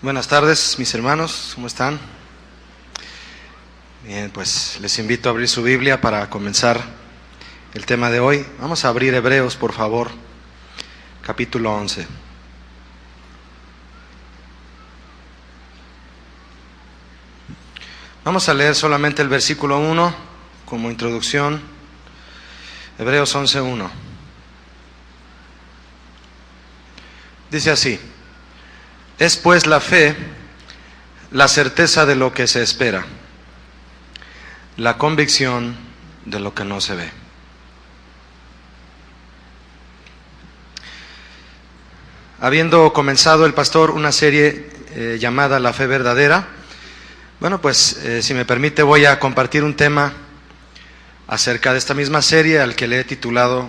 Buenas tardes, mis hermanos, ¿cómo están? Bien, pues les invito a abrir su Biblia para comenzar el tema de hoy. Vamos a abrir Hebreos, por favor, capítulo 11. Vamos a leer solamente el versículo 1 como introducción. Hebreos 11:1. Dice así: es pues la fe, la certeza de lo que se espera, la convicción de lo que no se ve. Habiendo comenzado el pastor una serie llamada La Fe Verdadera, bueno, pues si me permite voy a compartir un tema acerca de esta misma serie al que le he titulado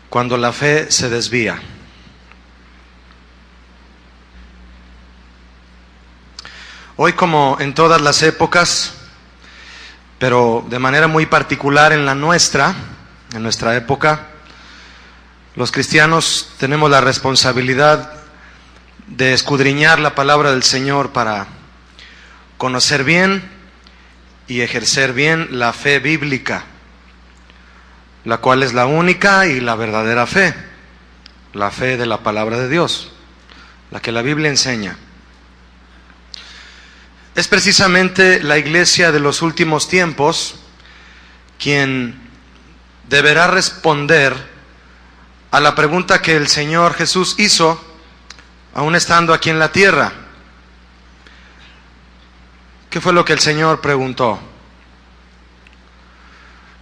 Cuando la fe se desvía. Hoy, como en todas las épocas, pero de manera muy particular en nuestra época, los cristianos tenemos la responsabilidad de escudriñar la palabra del Señor para conocer bien y ejercer bien la fe bíblica, la cual es la única y la verdadera fe, la fe de la palabra de Dios, la que la Biblia enseña. Es precisamente la iglesia de los últimos tiempos quien deberá responder a la pregunta que el Señor Jesús hizo aún estando aquí en la tierra. ¿Qué fue lo que el Señor preguntó?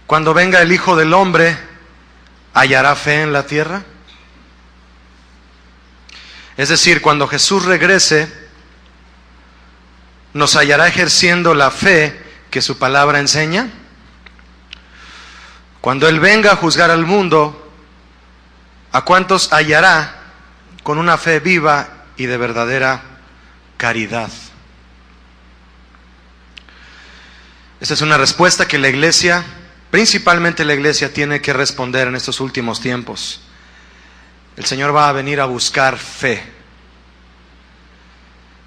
Cuando venga el Hijo del Hombre, ¿hallará fe en la tierra? Es decir, cuando Jesús regrese, ¿nos hallará ejerciendo la fe que su palabra enseña? Cuando Él venga a juzgar al mundo, ¿a cuántos hallará con una fe viva y de verdadera caridad? Esta es una respuesta que la iglesia, principalmente la iglesia, tiene que responder en estos últimos tiempos. El Señor va a venir a buscar fe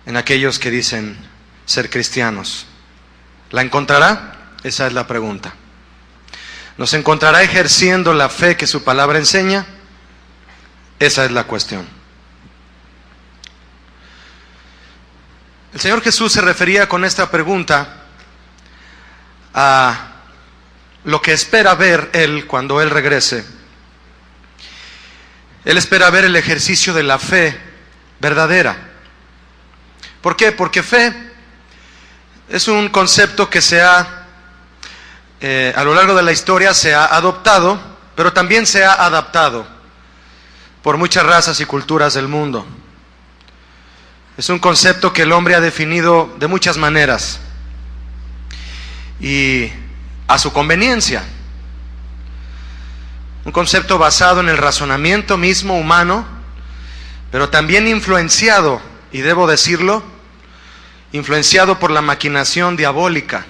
en aquellos que dicen ser cristianos. ¿La encontrará? Esa es la pregunta. ¿Nos encontrará ejerciendo la fe que su palabra enseña? Esa es la cuestión. El Señor Jesús se refería con esta pregunta a lo que espera ver Él cuando Él regrese. Él espera ver el ejercicio de la fe verdadera. ¿Por qué? Porque fe es un concepto que a lo largo de la historia se ha adoptado, pero también se ha adaptado por muchas razas y culturas del mundo. Es un concepto que el hombre ha definido de muchas maneras y a su conveniencia. Un concepto basado en el razonamiento mismo humano, pero también influenciado, y debo decirlo, influenciado por la maquinación diabólica.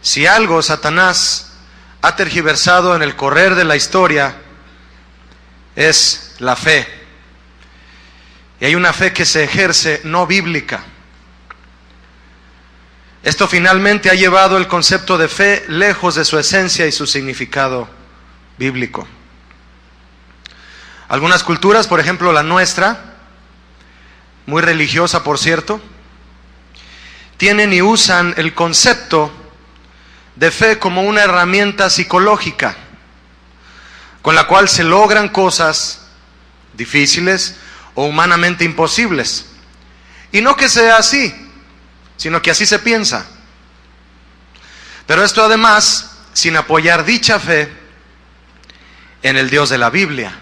Si algo Satanás ha tergiversado en el correr de la historia, es la fe. Y hay una fe que se ejerce no bíblica. Esto finalmente ha llevado el concepto de fe lejos de su esencia y su significado bíblico. Algunas culturas, por ejemplo la nuestra, muy religiosa por cierto, tienen y usan el concepto de fe como una herramienta psicológica con la cual se logran cosas difíciles o humanamente imposibles. Y no que sea así, sino que así se piensa. Pero esto además sin apoyar dicha fe en el Dios de la Biblia.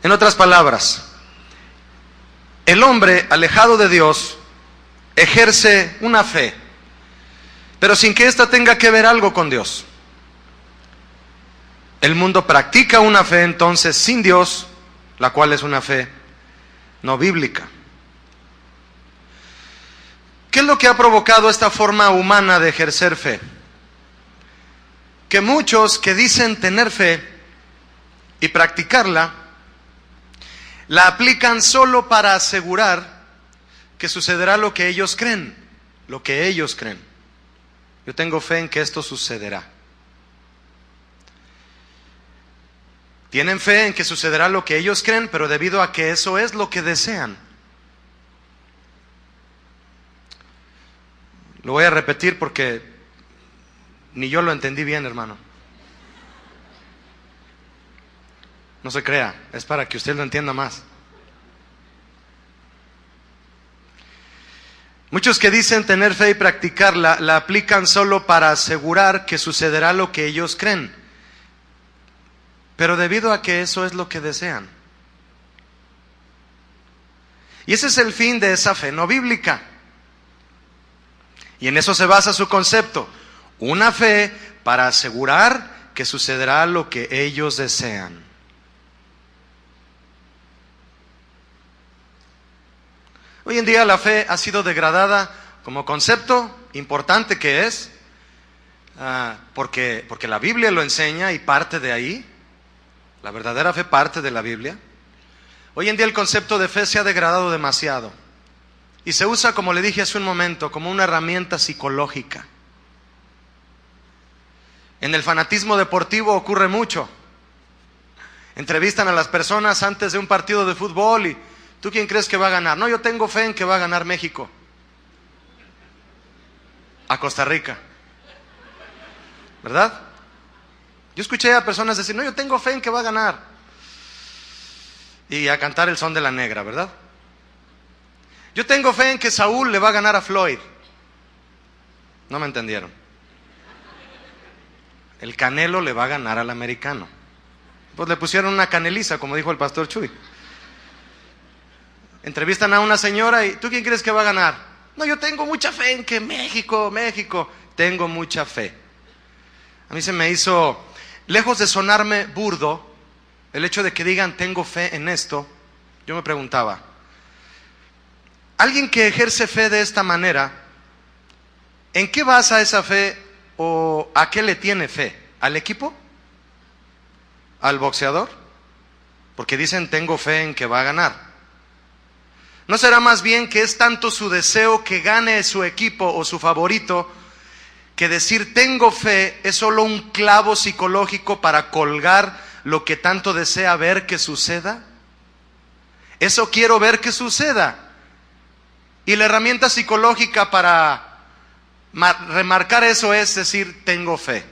En otras palabras, el hombre alejado de Dios ejerce una fe, pero sin que ésta tenga que ver algo con Dios. El mundo practica una fe entonces sin Dios, la cual es una fe no bíblica. ¿Qué es lo que ha provocado esta forma humana de ejercer fe? Que muchos que dicen tener fe y practicarla la aplican solo para asegurar que sucederá lo que ellos creen, lo que ellos creen. Yo tengo fe en que esto sucederá. Tienen fe en que sucederá lo que ellos creen, pero debido a que eso es lo que desean. Lo voy a repetir porque ni yo lo entendí bien, hermano. No se crea, es para que usted lo entienda más. Muchos que dicen tener fe y practicarla, la aplican solo para asegurar que sucederá lo que ellos creen, pero debido a que eso es lo que desean. Y ese es el fin de esa fe no bíblica. Y en eso se basa su concepto. Una fe para asegurar que sucederá lo que ellos desean. Hoy en día la fe ha sido degradada como concepto importante que es, porque la Biblia lo enseña y parte de ahí. La verdadera fe parte de la Biblia. Hoy en día el concepto de fe se ha degradado demasiado y se usa, como le dije hace un momento, como una herramienta psicológica. En el fanatismo deportivo ocurre mucho. Entrevistan a las personas antes de un partido de fútbol y ¿tú quién crees que va a ganar? No, yo tengo fe en que va a ganar México a Costa Rica. ¿Verdad? Yo escuché a personas decir, no, yo tengo fe en que va a ganar. Y a cantar el son de la negra, ¿verdad? Yo tengo fe en que Saúl le va a ganar a Floyd. No me entendieron. El Canelo le va a ganar al americano. Pues le pusieron una caneliza, como dijo el pastor Chuy. Entrevistan a una señora y ¿tú quién crees que va a ganar? No, yo tengo mucha fe en que México. Tengo mucha fe. A mí se me hizo, lejos de sonarme burdo, el hecho de que digan tengo fe en esto. Yo me preguntaba, alguien que ejerce fe de esta manera, ¿en qué basa esa fe o a qué le tiene fe? ¿Al equipo? ¿Al boxeador? Porque dicen tengo fe en que va a ganar. ¿No será más bien que es tanto su deseo que gane su equipo o su favorito, que decir tengo fe es solo un clavo psicológico para colgar lo que tanto desea ver que suceda? Eso quiero ver que suceda. Y la herramienta psicológica para remarcar eso es decir tengo fe.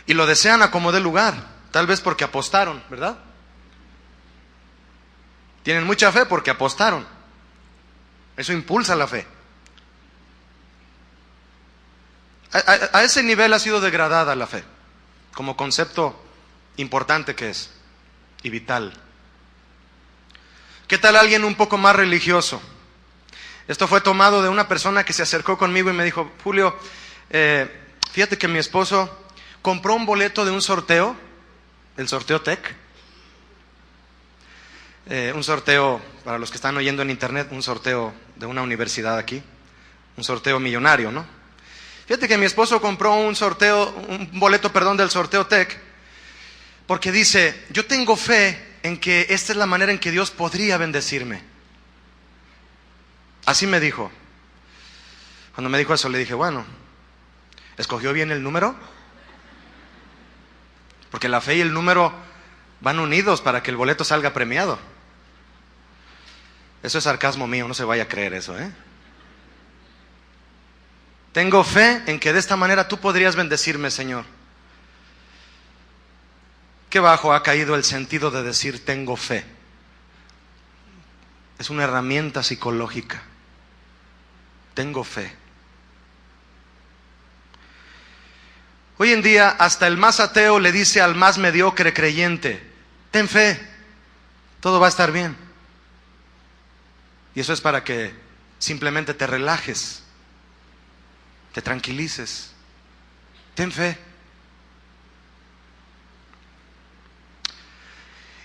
Y lo desean a como dé lugar, tal vez porque apostaron, ¿verdad? Tienen mucha fe porque apostaron. Eso impulsa la fe. A ese nivel ha sido degradada la fe, como concepto importante que es, y vital. ¿Qué tal alguien un poco más religioso? Esto fue tomado de una persona que se acercó conmigo y me dijo, Julio, fíjate que mi esposo compró un boleto de un sorteo, el sorteo TEC. Un sorteo, para los que están oyendo en internet, un sorteo de una universidad aquí, un sorteo millonario, ¿no? Fíjate que mi esposo compró un boleto del sorteo TEC, porque dice, yo tengo fe en que esta es la manera en que Dios podría bendecirme. Así me dijo. Cuando me dijo eso le dije, bueno, ¿escogió bien el número? Porque la fe y el número van unidos para que el boleto salga premiado. Eso es sarcasmo mío, no se vaya a creer eso, ¿eh? Tengo fe en que de esta manera tú podrías bendecirme, Señor. Qué bajo ha caído el sentido de decir tengo fe. Es una herramienta psicológica. Tengo fe. Hoy en día hasta el más ateo le dice al más mediocre creyente, ten fe, todo va a estar bien. Y eso es para que simplemente te relajes, te tranquilices. Ten fe.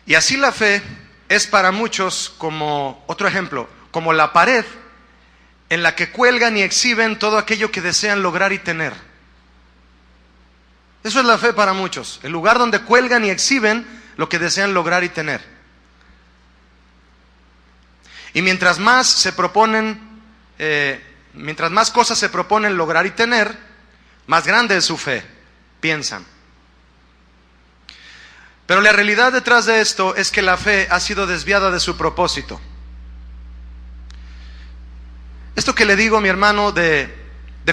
Y así la fe es para muchos como, otro ejemplo, como la pared en la que cuelgan y exhiben todo aquello que desean lograr y tener. Eso es la fe para muchos, el lugar donde cuelgan y exhiben lo que desean lograr y tener. Y mientras más cosas se proponen lograr y tener, más grande es su fe, piensan. Pero la realidad detrás de esto es que la fe ha sido desviada de su propósito. Esto que le digo, mi hermano, de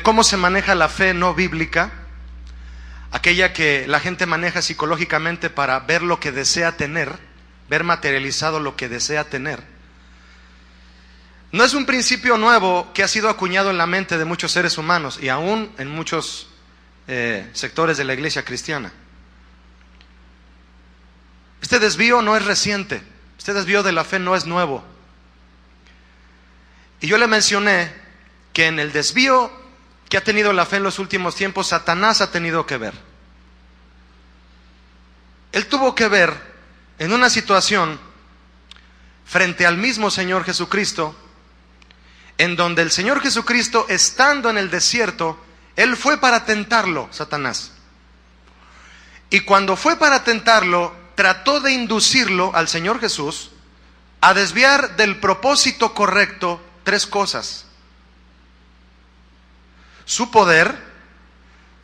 cómo se maneja la fe no bíblica, aquella que la gente maneja psicológicamente para ver lo que desea tener, ver materializado lo que desea tener, no es un principio nuevo que ha sido acuñado en la mente de muchos seres humanos y aún en muchos sectores de la iglesia cristiana. Este desvío no es reciente, este desvío de la fe no es nuevo. Y yo le mencioné que en el desvío que ha tenido la fe en los últimos tiempos, Satanás ha tenido que ver. Él tuvo que ver en una situación frente al mismo Señor Jesucristo, en donde el Señor Jesucristo, estando en el desierto, Él fue para tentarlo, Satanás. Y cuando fue para tentarlo, trató de inducirlo al Señor Jesús a desviar del propósito correcto 3 cosas: su poder,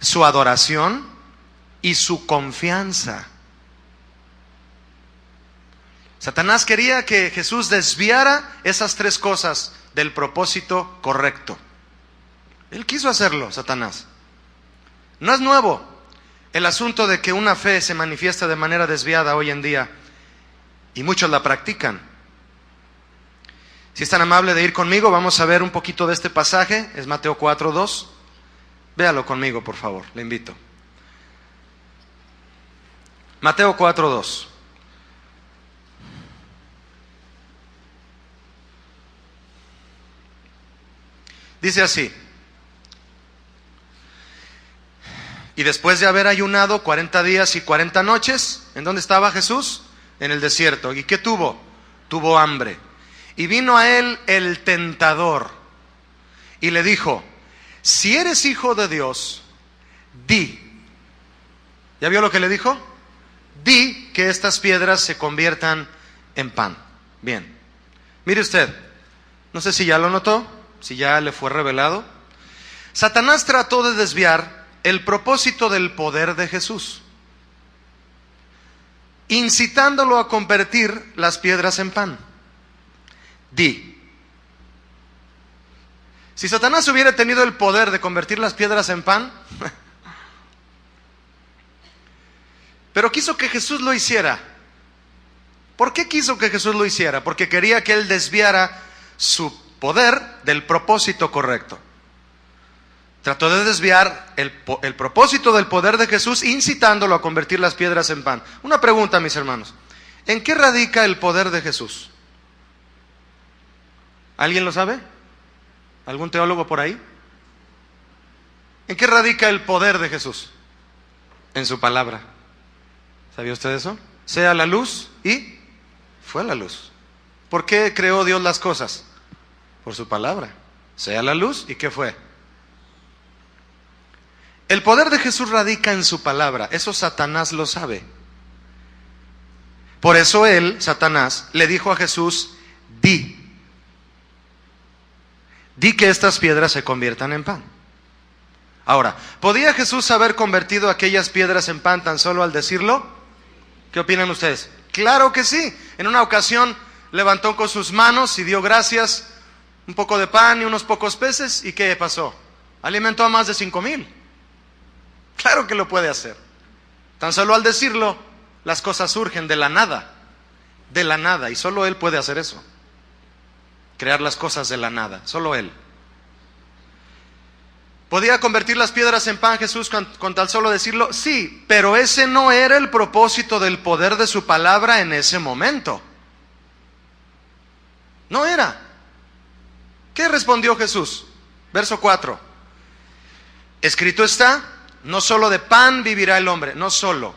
su adoración y su confianza. Satanás quería que Jesús desviara esas 3 cosas del propósito correcto. Él quiso hacerlo, Satanás. No es nuevo el asunto de que una fe se manifiesta de manera desviada hoy en día, y muchos la practican. Si es tan amable de ir conmigo, vamos a ver un poquito de este pasaje. Es Mateo 4:2. Véalo conmigo, por favor, le invito. Mateo 4:2. Dice así: y después de haber ayunado 40 días y 40 noches, ¿en dónde estaba Jesús? En el desierto. ¿Y qué tuvo? Tuvo hambre. Y vino a él el tentador y le dijo: si eres hijo de Dios, di. ¿Ya vio lo que le dijo? Di que estas piedras se conviertan en pan. Bien. Mire usted, no sé si ya lo notó, si ya le fue revelado. Satanás trató de desviar el propósito del poder de Jesús, incitándolo a convertir las piedras en pan. Di. Si Satanás hubiera tenido el poder de convertir las piedras en pan, pero quiso que Jesús lo hiciera. ¿Por qué quiso que Jesús lo hiciera? Porque quería que él desviara su poder del propósito correcto. Trató de desviar el propósito del poder de Jesús, incitándolo a convertir las piedras en pan. Una pregunta, mis hermanos: ¿en qué radica el poder de Jesús? ¿Alguien lo sabe? ¿Algún teólogo por ahí? ¿En qué radica el poder de Jesús? En su palabra. ¿Sabía usted eso? Sea la luz, y fue la luz. ¿Por qué creó Dios las cosas? Por su palabra. Sea la luz, ¿y qué fue? El poder de Jesús radica en su palabra. Eso Satanás lo sabe. Por eso él, Satanás, le dijo a Jesús: di. Di que estas piedras se conviertan en pan. Ahora, ¿podía Jesús haber convertido aquellas piedras en pan tan solo al decirlo? ¿Qué opinan ustedes? Claro que sí. En una ocasión levantó con sus manos y dio gracias, un poco de pan y unos pocos peces. ¿Y qué pasó? Alimentó a más de 5,000. Claro que lo puede hacer. Tan solo al decirlo, las cosas surgen de la nada. De la nada. Y solo Él puede hacer eso. Crear las cosas de la nada. Solo Él. ¿Podía convertir las piedras en pan Jesús con tan solo decirlo? Sí, pero ese no era el propósito del poder de su palabra en ese momento. No era. ¿Qué respondió Jesús? Verso 4. Escrito está: no solo de pan vivirá el hombre, no solo,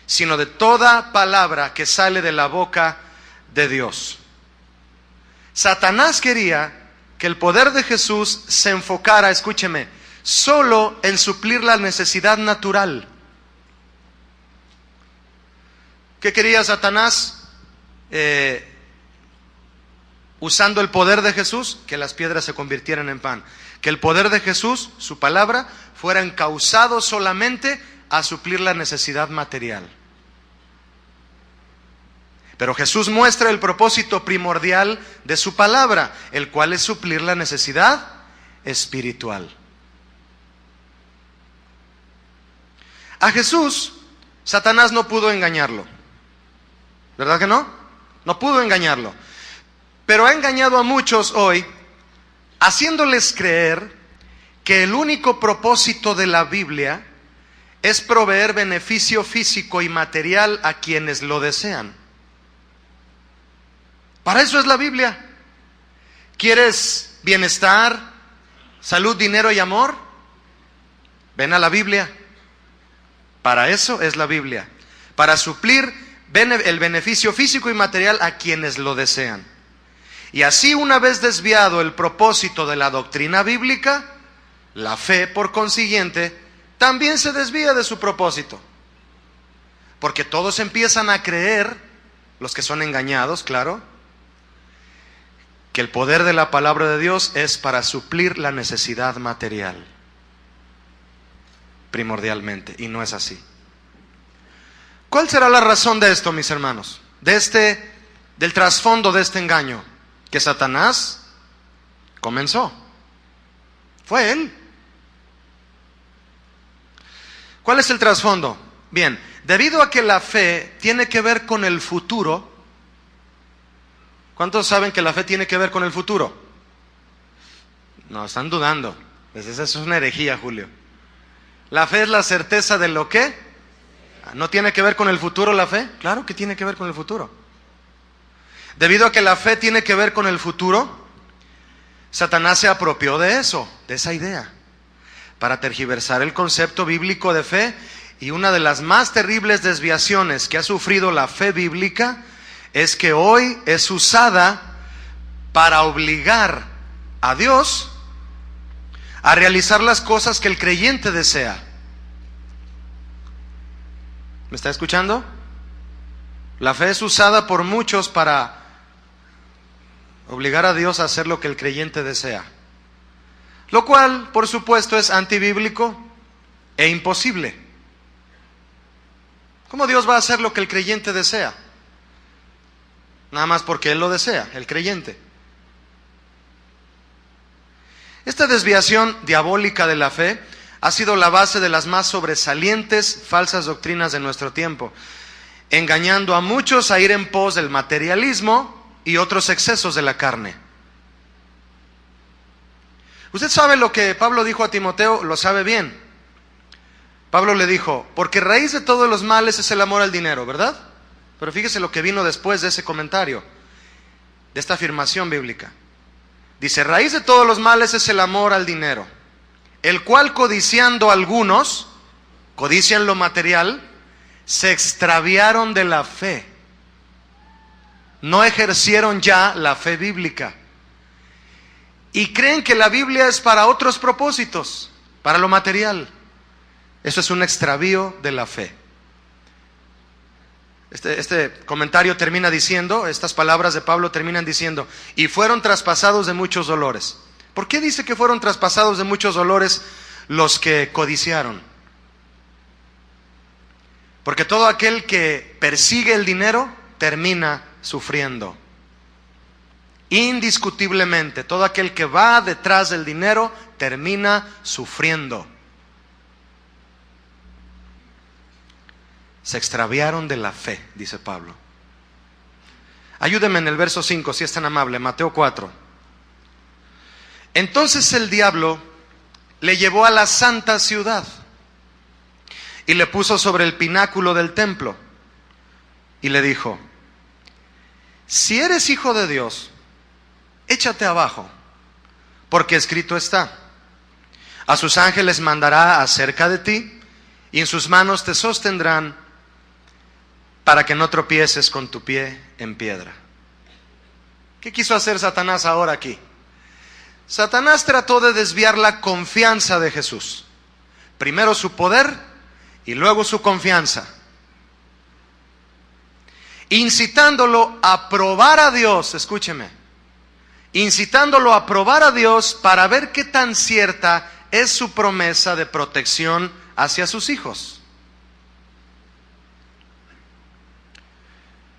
sino de toda palabra que sale de la boca de Dios. Satanás quería que el poder de Jesús se enfocara, escúcheme, solo en suplir la necesidad natural. ¿Qué quería Satanás? Usando el poder de Jesús, que las piedras se convirtieran en pan. Que el poder de Jesús, su palabra, fuera encauzado solamente a suplir la necesidad material. Pero Jesús muestra el propósito primordial de su palabra, el cual es suplir la necesidad espiritual. A Jesús, Satanás no pudo engañarlo. ¿Verdad que no? No pudo engañarlo. Pero ha engañado a muchos hoy, haciéndoles creer que el único propósito de la Biblia es proveer beneficio físico y material a quienes lo desean. Para eso es la Biblia. ¿Quieres bienestar, salud, dinero y amor? Ven a la Biblia. Para eso es la Biblia. Para suplir el beneficio físico y material a quienes lo desean. Y así, una vez desviado el propósito de la doctrina bíblica, la fe, por consiguiente, también se desvía de su propósito. Porque todos empiezan a creer, los que son engañados, claro, que el poder de la palabra de Dios es para suplir la necesidad material, primordialmente, y no es así. ¿Cuál será la razón de esto, mis hermanos? Del trasfondo de este engaño que Satanás comenzó. Fue él. ¿Cuál es el trasfondo? Bien, debido a que la fe tiene que ver con el futuro. ¿Cuántos saben que la fe tiene que ver con el futuro? No, están dudando. Esa es una herejía, Julio. La fe es la certeza de lo que. ¿No tiene que ver con el futuro la fe? Claro que tiene que ver con el futuro. Debido a que la fe tiene que ver con el futuro, Satanás se apropió de eso, de esa idea, para tergiversar el concepto bíblico de fe. Y una de las más terribles desviaciones que ha sufrido la fe bíblica es que hoy es usada para obligar a Dios a realizar las cosas que el creyente desea. ¿Me está escuchando? La fe es usada por muchos para obligar a Dios a hacer lo que el creyente desea. Lo cual, por supuesto, es antibíblico e imposible. ¿Cómo Dios va a hacer lo que el creyente desea? Nada más porque Él lo desea, el creyente. Esta desviación diabólica de la fe ha sido la base de las más sobresalientes falsas doctrinas de nuestro tiempo, engañando a muchos a ir en pos del materialismo y otros excesos de la carne. Usted sabe lo que Pablo dijo a Timoteo, lo sabe bien. Pablo le dijo, porque raíz de todos los males es el amor al dinero, ¿verdad? Pero fíjese lo que vino después de ese comentario, de esta afirmación bíblica. Dice, raíz de todos los males es el amor al dinero, el cual codiciando algunos, codician lo material, se extraviaron de la fe. No ejercieron ya la fe bíblica. Y creen que la Biblia es para otros propósitos, para lo material. Eso es un extravío de la fe. Este comentario termina diciendo, estas palabras de Pablo terminan diciendo, y fueron traspasados de muchos dolores. ¿Por qué dice que fueron traspasados de muchos dolores los que codiciaron? Porque todo aquel que persigue el dinero termina sufriendo. Indiscutiblemente, todo aquel que va detrás del dinero termina sufriendo. Se extraviaron de la fe, dice Pablo. Ayúdeme en el verso 5, si es tan amable, Mateo 4. Entonces el diablo le llevó a la santa ciudad y le puso sobre el pináculo del templo y le dijo, si eres hijo de Dios, échate abajo, porque escrito está, a sus ángeles mandará acerca de ti y en sus manos te sostendrán para que no tropieces con tu pie en piedra. ¿Qué quiso hacer Satanás ahora aquí? Satanás trató de desviar la confianza de Jesús. Primero su poder y luego su confianza. incitándolo a probar a Dios, escúcheme, incitándolo a probar a Dios para ver qué tan cierta es su promesa de protección hacia sus hijos.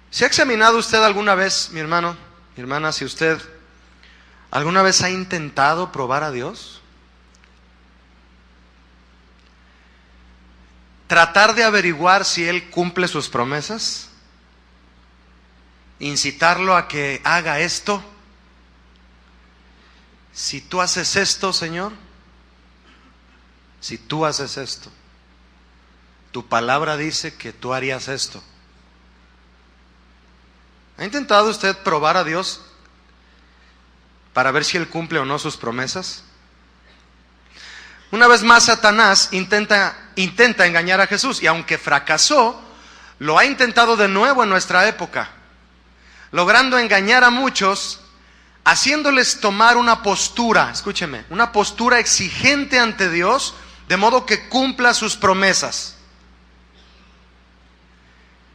¿Se ha examinado usted alguna vez, mi hermano, mi hermana, si usted alguna vez ha intentado probar a Dios? Tratar de averiguar si Él cumple sus promesas, incitarlo a que haga esto. Si tú haces esto, Señor, si tú haces esto, tu palabra dice que tú harías esto. ¿Ha intentado usted probar a Dios para ver si Él cumple o no sus promesas? Una vez más, Satanás intenta engañar a Jesús, y aunque fracasó, lo ha intentado de nuevo en nuestra época, logrando engañar a muchos, haciéndoles tomar una postura, escúcheme, una postura exigente ante Dios, de modo que cumpla sus promesas.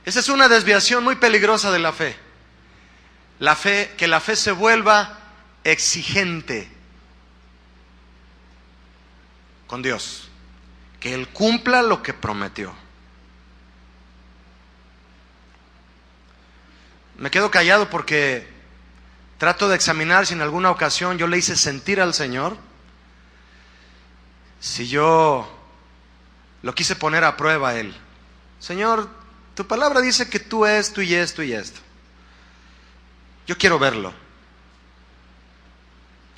Esa es una desviación muy peligrosa de la fe. Que la fe se vuelva exigente con Dios, que Él cumpla lo que prometió. Me quedo callado porque trato de examinar si en alguna ocasión yo le hice sentir al Señor, si yo lo quise poner a prueba a Él. Señor, tu palabra dice que tú esto y esto y esto. Yo quiero verlo.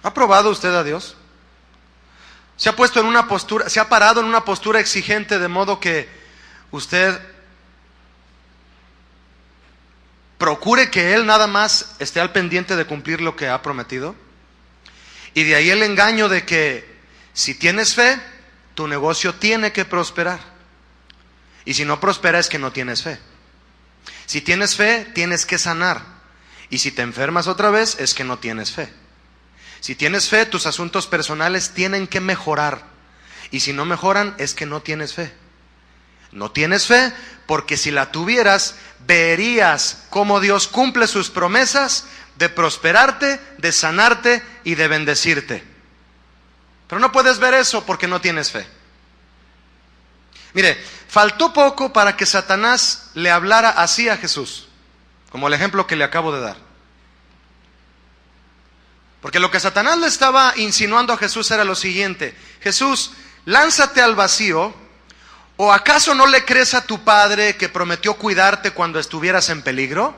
¿Ha probado usted a Dios? ¿Se ha puesto en una postura, se ha parado en una postura exigente de modo que usted procure que Él nada más esté al pendiente de cumplir lo que ha prometido? Y de ahí el engaño de que si tienes fe, tu negocio tiene que prosperar. Y si no prospera es que no tienes fe. Si tienes fe, tienes que sanar. Y si te enfermas otra vez, es que no tienes fe. Si tienes fe, tus asuntos personales tienen que mejorar. Y si no mejoran, es que no tienes fe. No tienes fe porque si la tuvieras, verías cómo Dios cumple sus promesas de prosperarte, de sanarte y de bendecirte. Pero no puedes ver eso porque no tienes fe. Mire, faltó poco para que Satanás le hablara así a Jesús, como el ejemplo que le acabo de dar. Porque lo que Satanás le estaba insinuando a Jesús era lo siguiente: Jesús, lánzate al vacío, ¿o acaso no le crees a tu padre que prometió cuidarte cuando estuvieras en peligro?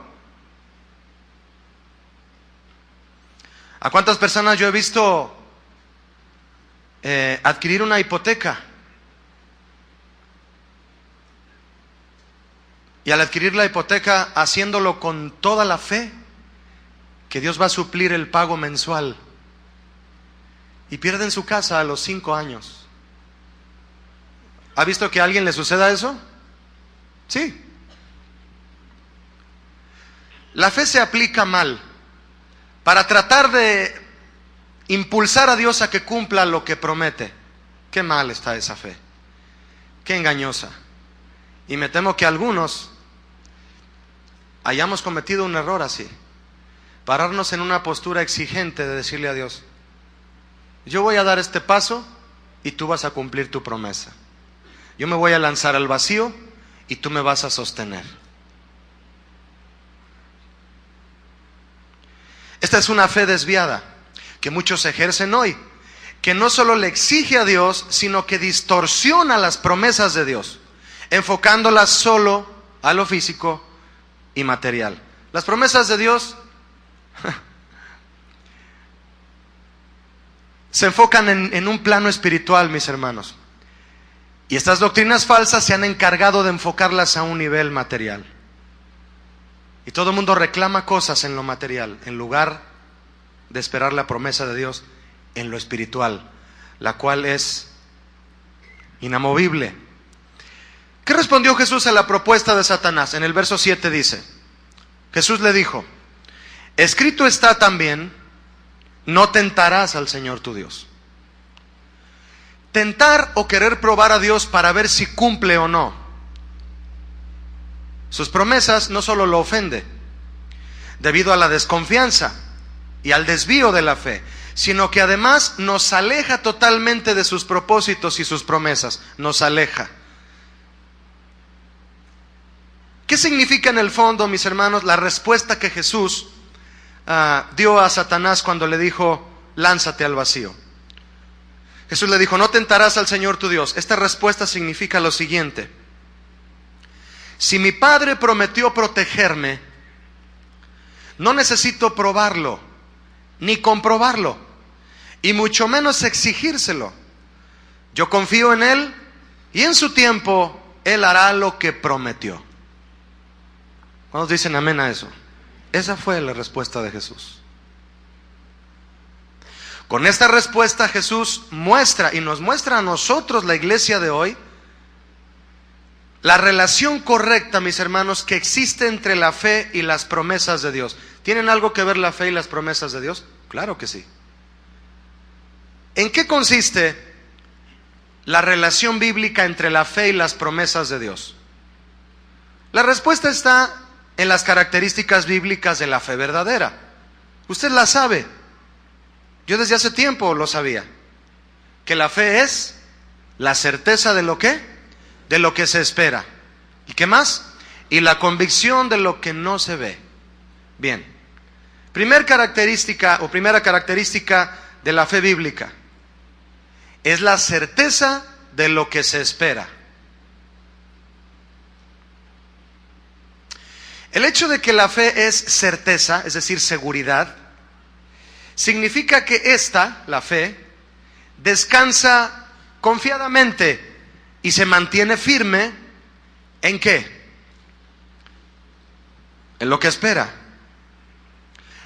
¿A cuántas personas yo he visto adquirir una hipoteca? Y al adquirir la hipoteca, haciéndolo con toda la fe que Dios va a suplir el pago mensual, y pierden su casa a los 5 años. ¿Ha visto que a alguien le suceda eso? Sí. La fe se aplica mal para tratar de impulsar a Dios a que cumpla lo que promete. Qué mal está esa fe, qué engañosa. Y me temo que algunos hayamos cometido un error así. Pararnos en una postura exigente de decirle a Dios: yo voy a dar este paso y tú vas a cumplir tu promesa. Yo me voy a lanzar al vacío y tú me vas a sostener. Esta es una fe desviada que muchos ejercen hoy, que no solo le exige a Dios, sino que distorsiona las promesas de Dios, enfocándolas solo a lo físico y material. Las promesas de Dios se enfocan en un plano espiritual, mis hermanos. Y estas doctrinas falsas se han encargado de enfocarlas a un nivel material. Y todo el mundo reclama cosas en lo material, en lugar de esperar la promesa de Dios en lo espiritual, la cual es inamovible. ¿Qué respondió Jesús a la propuesta de Satanás? En el verso 7 dice, Jesús le dijo: escrito está también, no tentarás al Señor tu Dios. Tentar o querer probar a Dios para ver si cumple o no sus promesas no solo lo ofende, debido a la desconfianza y al desvío de la fe, sino que además nos aleja totalmente de sus propósitos y sus promesas, nos aleja. ¿Qué significa en el fondo, mis hermanos, la respuesta que Jesús dio a Satanás cuando le dijo, lánzate al vacío? Jesús le dijo, no tentarás al Señor tu Dios. Esta respuesta significa lo siguiente: si mi Padre prometió protegerme, no necesito probarlo, ni comprobarlo, y mucho menos exigírselo. Yo confío en Él, y en su tiempo Él hará lo que prometió. ¿Cuántos dicen amén a eso? Esa fue la respuesta de Jesús. Con esta respuesta Jesús muestra, y nos muestra a nosotros, la iglesia de hoy, la relación correcta, mis hermanos, que existe entre la fe y las promesas de Dios. ¿Tienen algo que ver la fe y las promesas de Dios? Claro que sí. ¿En qué consiste la relación bíblica entre la fe y las promesas de Dios? La respuesta está en las características bíblicas de la fe verdadera. Usted la sabe. Yo desde hace tiempo lo sabía. Que la fe es la certeza de lo que, de lo que se espera. ¿Y qué más? Y la convicción de lo que no se ve. Bien. Primera característica de la fe bíblica es la certeza de lo que se espera. El hecho de que la fe es certeza, es decir, seguridad, significa que la fe, descansa confiadamente y se mantiene firme ¿en qué? En lo que espera.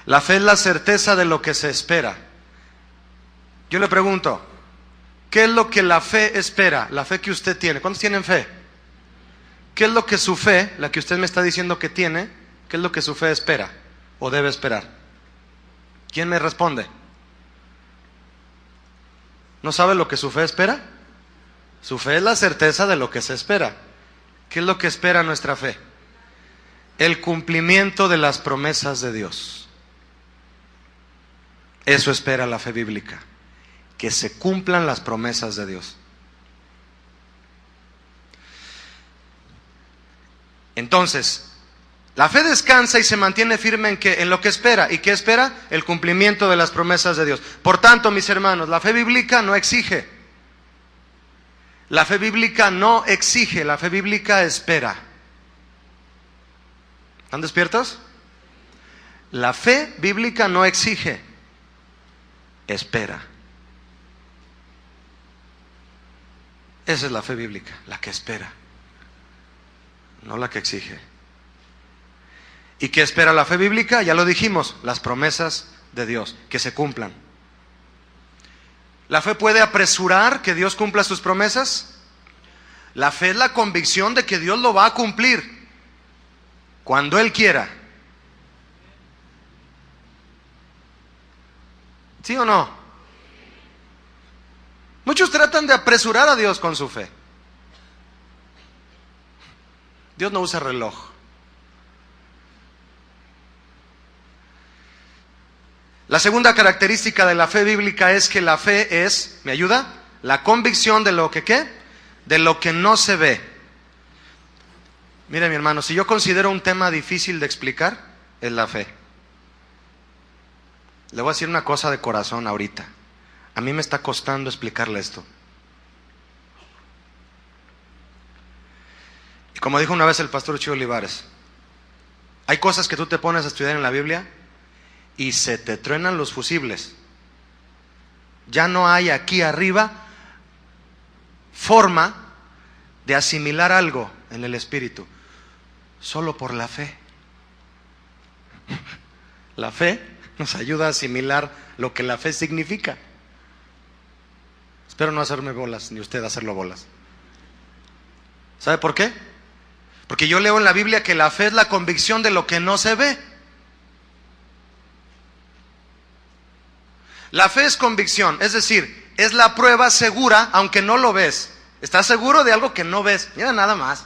La fe es la certeza de lo que se espera. Yo le pregunto, ¿qué es lo que la fe espera? La fe que usted tiene. ¿Cuántos tienen fe? ¿Qué es lo que su fe, la que usted me está diciendo que tiene, qué es lo que su fe espera o debe esperar? ¿Quién me responde? ¿No sabe lo que su fe espera? Su fe es la certeza de lo que se espera. ¿Qué es lo que espera nuestra fe? El cumplimiento de las promesas de Dios. Eso espera la fe bíblica, que se cumplan las promesas de Dios. Entonces, la fe descansa y se mantiene firme en lo que espera. ¿Y qué espera? El cumplimiento de las promesas de Dios. Por tanto, mis hermanos, la fe bíblica no exige. La fe bíblica no exige, la fe bíblica espera. ¿Están despiertos? La fe bíblica no exige, espera. Esa es la fe bíblica, la que espera, no la que exige. ¿Y qué espera la fe bíblica? Ya lo dijimos, las promesas de Dios, que se cumplan. ¿La fe puede apresurar que Dios cumpla sus promesas? La fe es la convicción de que Dios lo va a cumplir cuando Él quiera. ¿Sí o no? Muchos tratan de apresurar a Dios con su fe. Dios no usa reloj. La segunda característica de la fe bíblica es que la fe es, ¿me ayuda? La convicción de lo que ¿qué? De lo que no se ve. Mire, mi hermano, si yo considero un tema difícil de explicar, es la fe. Le voy a decir una cosa de corazón ahorita. A mí me está costando explicarle esto. Y como dijo una vez el pastor Chuy Olivares, hay cosas que tú te pones a estudiar en la Biblia y se te truenan los fusibles. Ya no hay aquí arriba forma de asimilar algo en el espíritu, solo por la fe. La fe nos ayuda a asimilar lo que la fe significa. Espero no hacerme bolas, ni usted hacerlo bolas. ¿Sabe por qué? Porque yo leo en la Biblia que la fe es la convicción de lo que no se ve. La fe es convicción, es decir, es la prueba segura aunque no lo ves. ¿Estás seguro de algo que no ves? Mira nada más.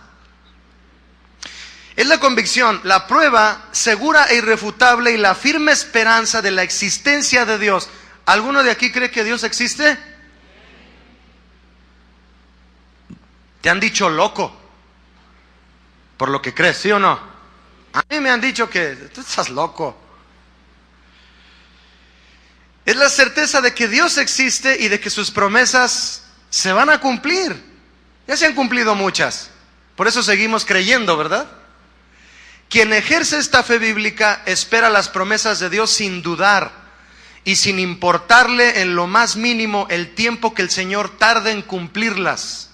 Es la convicción, la prueba segura e irrefutable y la firme esperanza de la existencia de Dios. ¿Alguno de aquí cree que Dios existe? Te han dicho loco por lo que crees, ¿sí o no? A mí me han dicho que tú estás loco. Es la certeza de que Dios existe y de que sus promesas se van a cumplir. Ya se han cumplido muchas. Por eso seguimos creyendo, ¿verdad? Quien ejerce esta fe bíblica espera las promesas de Dios sin dudar y sin importarle en lo más mínimo el tiempo que el Señor tarde en cumplirlas.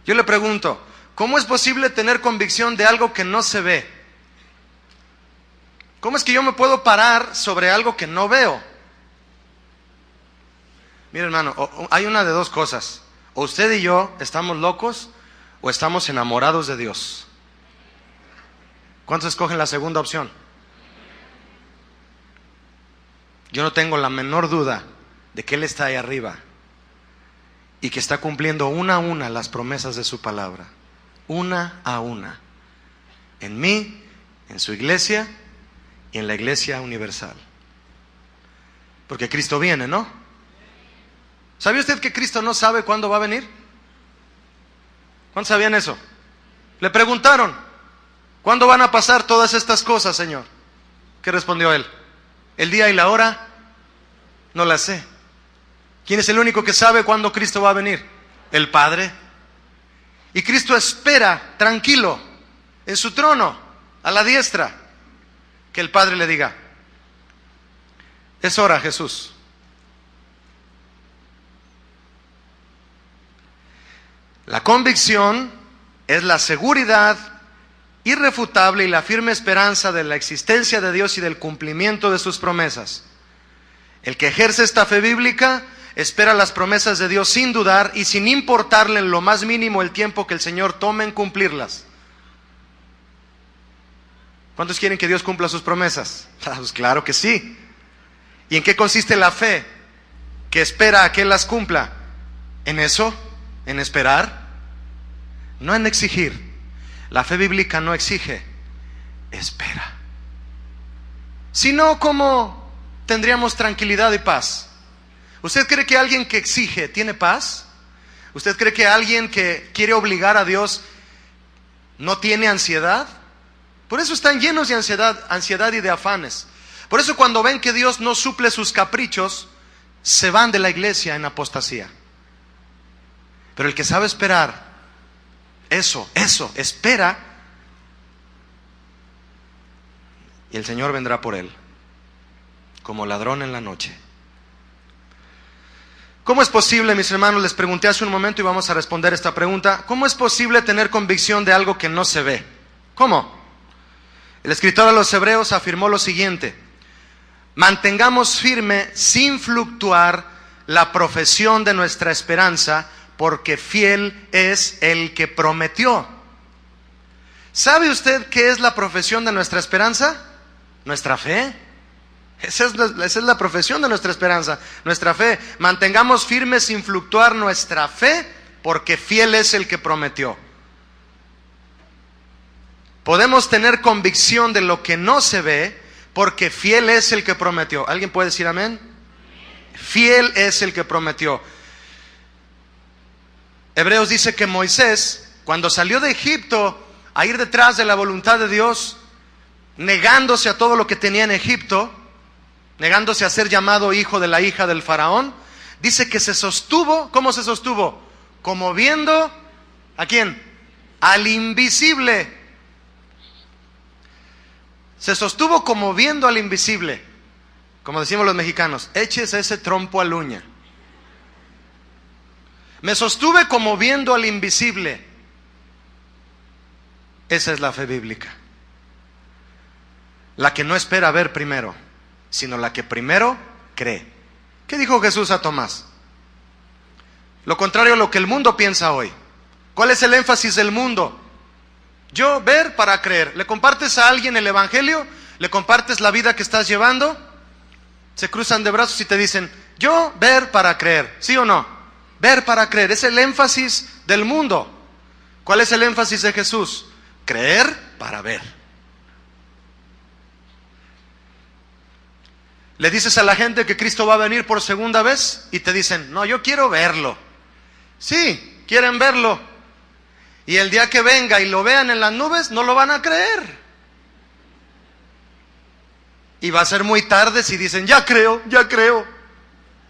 Yo le pregunto, ¿cómo es posible tener convicción de algo que no se ve? ¿Cómo es que yo me puedo parar sobre algo que no veo? Mira, hermano, hay una de dos cosas. O usted y yo estamos locos o estamos enamorados de Dios. ¿Cuántos escogen la segunda opción? Yo no tengo la menor duda de que Él está ahí arriba y que está cumpliendo una a una las promesas de su palabra. Una a una. En mí, en su iglesia y en la iglesia universal. Porque Cristo viene, ¿no? ¿Sabe usted que Cristo no sabe cuándo va a venir? ¿Cuántos sabían eso? Le preguntaron, ¿cuándo van a pasar todas estas cosas, Señor? ¿Qué respondió Él? El día y la hora no la sé. ¿Quién es el único que sabe cuándo Cristo va a venir? El Padre. Y Cristo espera, tranquilo, en su trono, a la diestra, que el Padre le diga, es hora, Jesús. La convicción es la seguridad irrefutable y la firme esperanza de la existencia de Dios y del cumplimiento de sus promesas. El que ejerce esta fe bíblica espera las promesas de Dios sin dudar y sin importarle en lo más mínimo el tiempo que el Señor tome en cumplirlas. ¿Cuántos quieren que Dios cumpla sus promesas? Pues claro que sí. ¿Y en qué consiste la fe que espera a que Él las cumpla? En eso, en esperar, no en exigir. La fe bíblica no exige, espera. Si no, ¿cómo tendríamos tranquilidad y paz? ¿Usted cree que alguien que exige tiene paz? ¿Usted cree que alguien que quiere obligar a Dios no tiene ansiedad? Por eso están llenos de ansiedad y de afanes. Por eso cuando ven que Dios no suple sus caprichos, se van de la iglesia en apostasía. Pero el que sabe esperar, espera, y el Señor vendrá por él, como ladrón en la noche. ¿Cómo es posible, mis hermanos? Les pregunté hace un momento y vamos a responder esta pregunta. ¿Cómo es posible tener convicción de algo que no se ve? ¿Cómo? El escritor a los Hebreos afirmó lo siguiente: mantengamos firme, sin fluctuar, la profesión de nuestra esperanza, porque fiel es el que prometió. ¿Sabe usted qué es la profesión de nuestra esperanza? Nuestra fe. Esa es la profesión de nuestra esperanza, nuestra fe. Mantengamos firme sin fluctuar nuestra fe, porque fiel es el que prometió. Podemos tener convicción de lo que no se ve, porque fiel es el que prometió. ¿Alguien puede decir amén? Fiel es el que prometió. Hebreos dice que Moisés, cuando salió de Egipto a ir detrás de la voluntad de Dios, negándose a todo lo que tenía en Egipto, negándose a ser llamado hijo de la hija del faraón, dice que se sostuvo. ¿Cómo se sostuvo? Como viendo, ¿a quién? Al invisible. Se sostuvo como viendo al invisible. Como decimos los mexicanos, échese ese trompo al uña. Me sostuve como viendo al invisible. Esa es la fe bíblica. La que no espera ver primero, sino la que primero cree. ¿Qué dijo Jesús a Tomás? Lo contrario a lo que el mundo piensa hoy. ¿Cuál es el énfasis del mundo? Yo ver para creer. ¿Le compartes a alguien el evangelio? ¿Le compartes la vida que estás llevando? Se cruzan de brazos y te dicen, yo ver para creer. ¿Sí o no? Ver para creer. Es el énfasis del mundo. ¿Cuál es el énfasis de Jesús? Creer para ver. Le dices a la gente que Cristo va a venir por segunda vez y te dicen, no, yo quiero verlo. Sí, quieren verlo. Y el día que venga y lo vean en las nubes, no lo van a creer. Y va a ser muy tarde si dicen, ya creo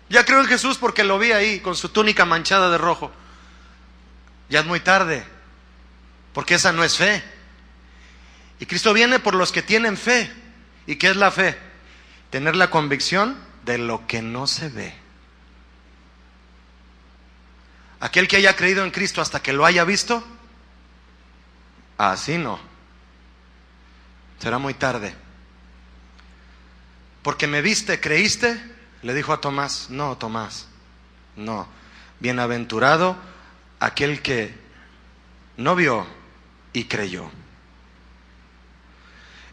en Jesús porque lo vi ahí con su túnica manchada de rojo. Ya es muy tarde, porque esa no es fe. Y Cristo viene por los que tienen fe. ¿Y qué es la fe? Tener la convicción de lo que no se ve. Aquel que haya creído en Cristo hasta que lo haya visto, así no. Será muy tarde. Porque me viste, creíste, le dijo a Tomás. No, Tomás, no. Bienaventurado aquel que no vio y creyó.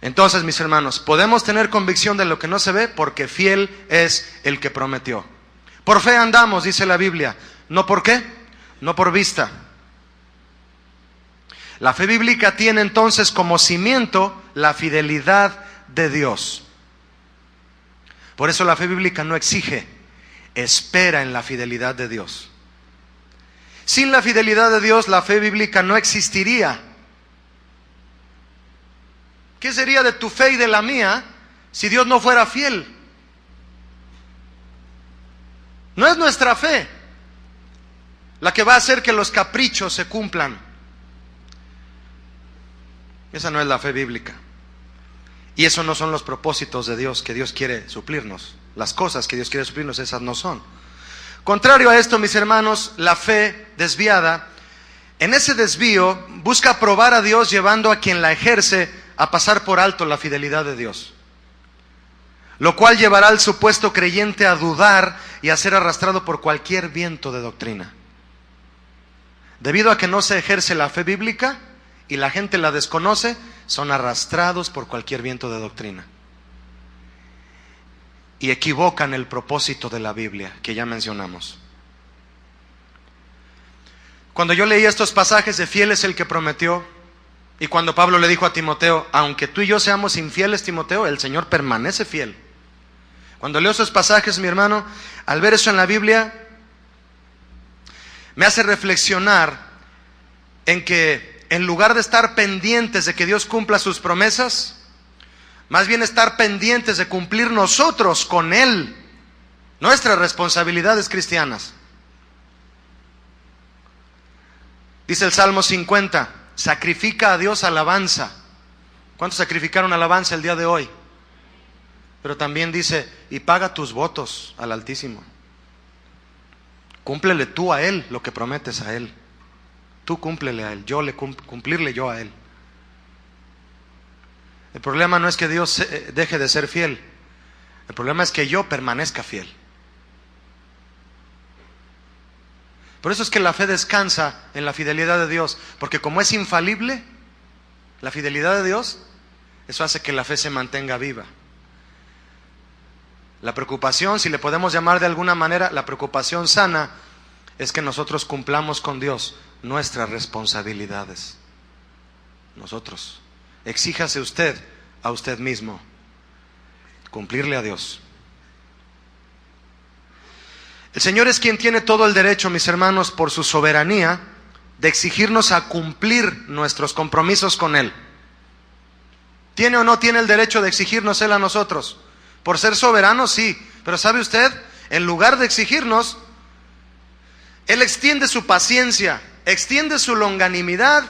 Entonces, mis hermanos, podemos tener convicción de lo que no se ve porque fiel es el que prometió. Por fe andamos, dice la Biblia. ¿No por qué? No por vista. La fe bíblica tiene entonces como cimiento la fidelidad de Dios. Por eso la fe bíblica no exige, espera en la fidelidad de Dios. Sin la fidelidad de Dios, la fe bíblica no existiría. ¿Qué sería de tu fe y de la mía si Dios no fuera fiel? No es nuestra fe la que va a hacer que los caprichos se cumplan. Esa no es la fe bíblica. Y eso no son los propósitos de Dios que Dios quiere suplirnos. Las cosas que Dios quiere suplirnos, esas no son. Contrario a esto, mis hermanos, la fe desviada, en ese desvío busca probar a Dios llevando a quien la ejerce a pasar por alto la fidelidad de Dios, lo cual llevará al supuesto creyente a dudar y a ser arrastrado por cualquier viento de doctrina. Debido a que no se ejerce la fe bíblica y la gente la desconoce, son arrastrados por cualquier viento de doctrina y equivocan el propósito de la Biblia que ya mencionamos. Cuando yo leí estos pasajes de fiel es el que prometió, y cuando Pablo le dijo a Timoteo, aunque tú y yo seamos infieles, Timoteo, el Señor permanece fiel. Cuando leo esos pasajes, mi hermano, al ver eso en la Biblia, me hace reflexionar en que en lugar de estar pendientes de que Dios cumpla sus promesas, más bien estar pendientes de cumplir nosotros con Él nuestras responsabilidades cristianas. Dice el Salmo 50, sacrifica a Dios alabanza. ¿Cuántos sacrificaron alabanza el día de hoy? Pero también dice, y paga tus votos al Altísimo. Cúmplele tú a Él lo que prometes a Él. Tú cúmplele a Él, cumplirle yo a Él. El problema no es que Dios deje de ser fiel. El problema es que yo permanezca fiel. Por eso es que la fe descansa en la fidelidad de Dios. Porque como es infalible, la fidelidad de Dios, eso hace que la fe se mantenga viva. La preocupación, si le podemos llamar de alguna manera, la preocupación sana, es que nosotros cumplamos con Dios nuestras responsabilidades. Nosotros. Exíjase usted a usted mismo cumplirle a Dios. El Señor es quien tiene todo el derecho, mis hermanos, por su soberanía, de exigirnos a cumplir nuestros compromisos con Él. ¿Tiene o no tiene el derecho de exigirnos Él a nosotros? Por ser soberano, sí. Pero ¿sabe usted? En lugar de exigirnos, Él extiende su paciencia, extiende su longanimidad,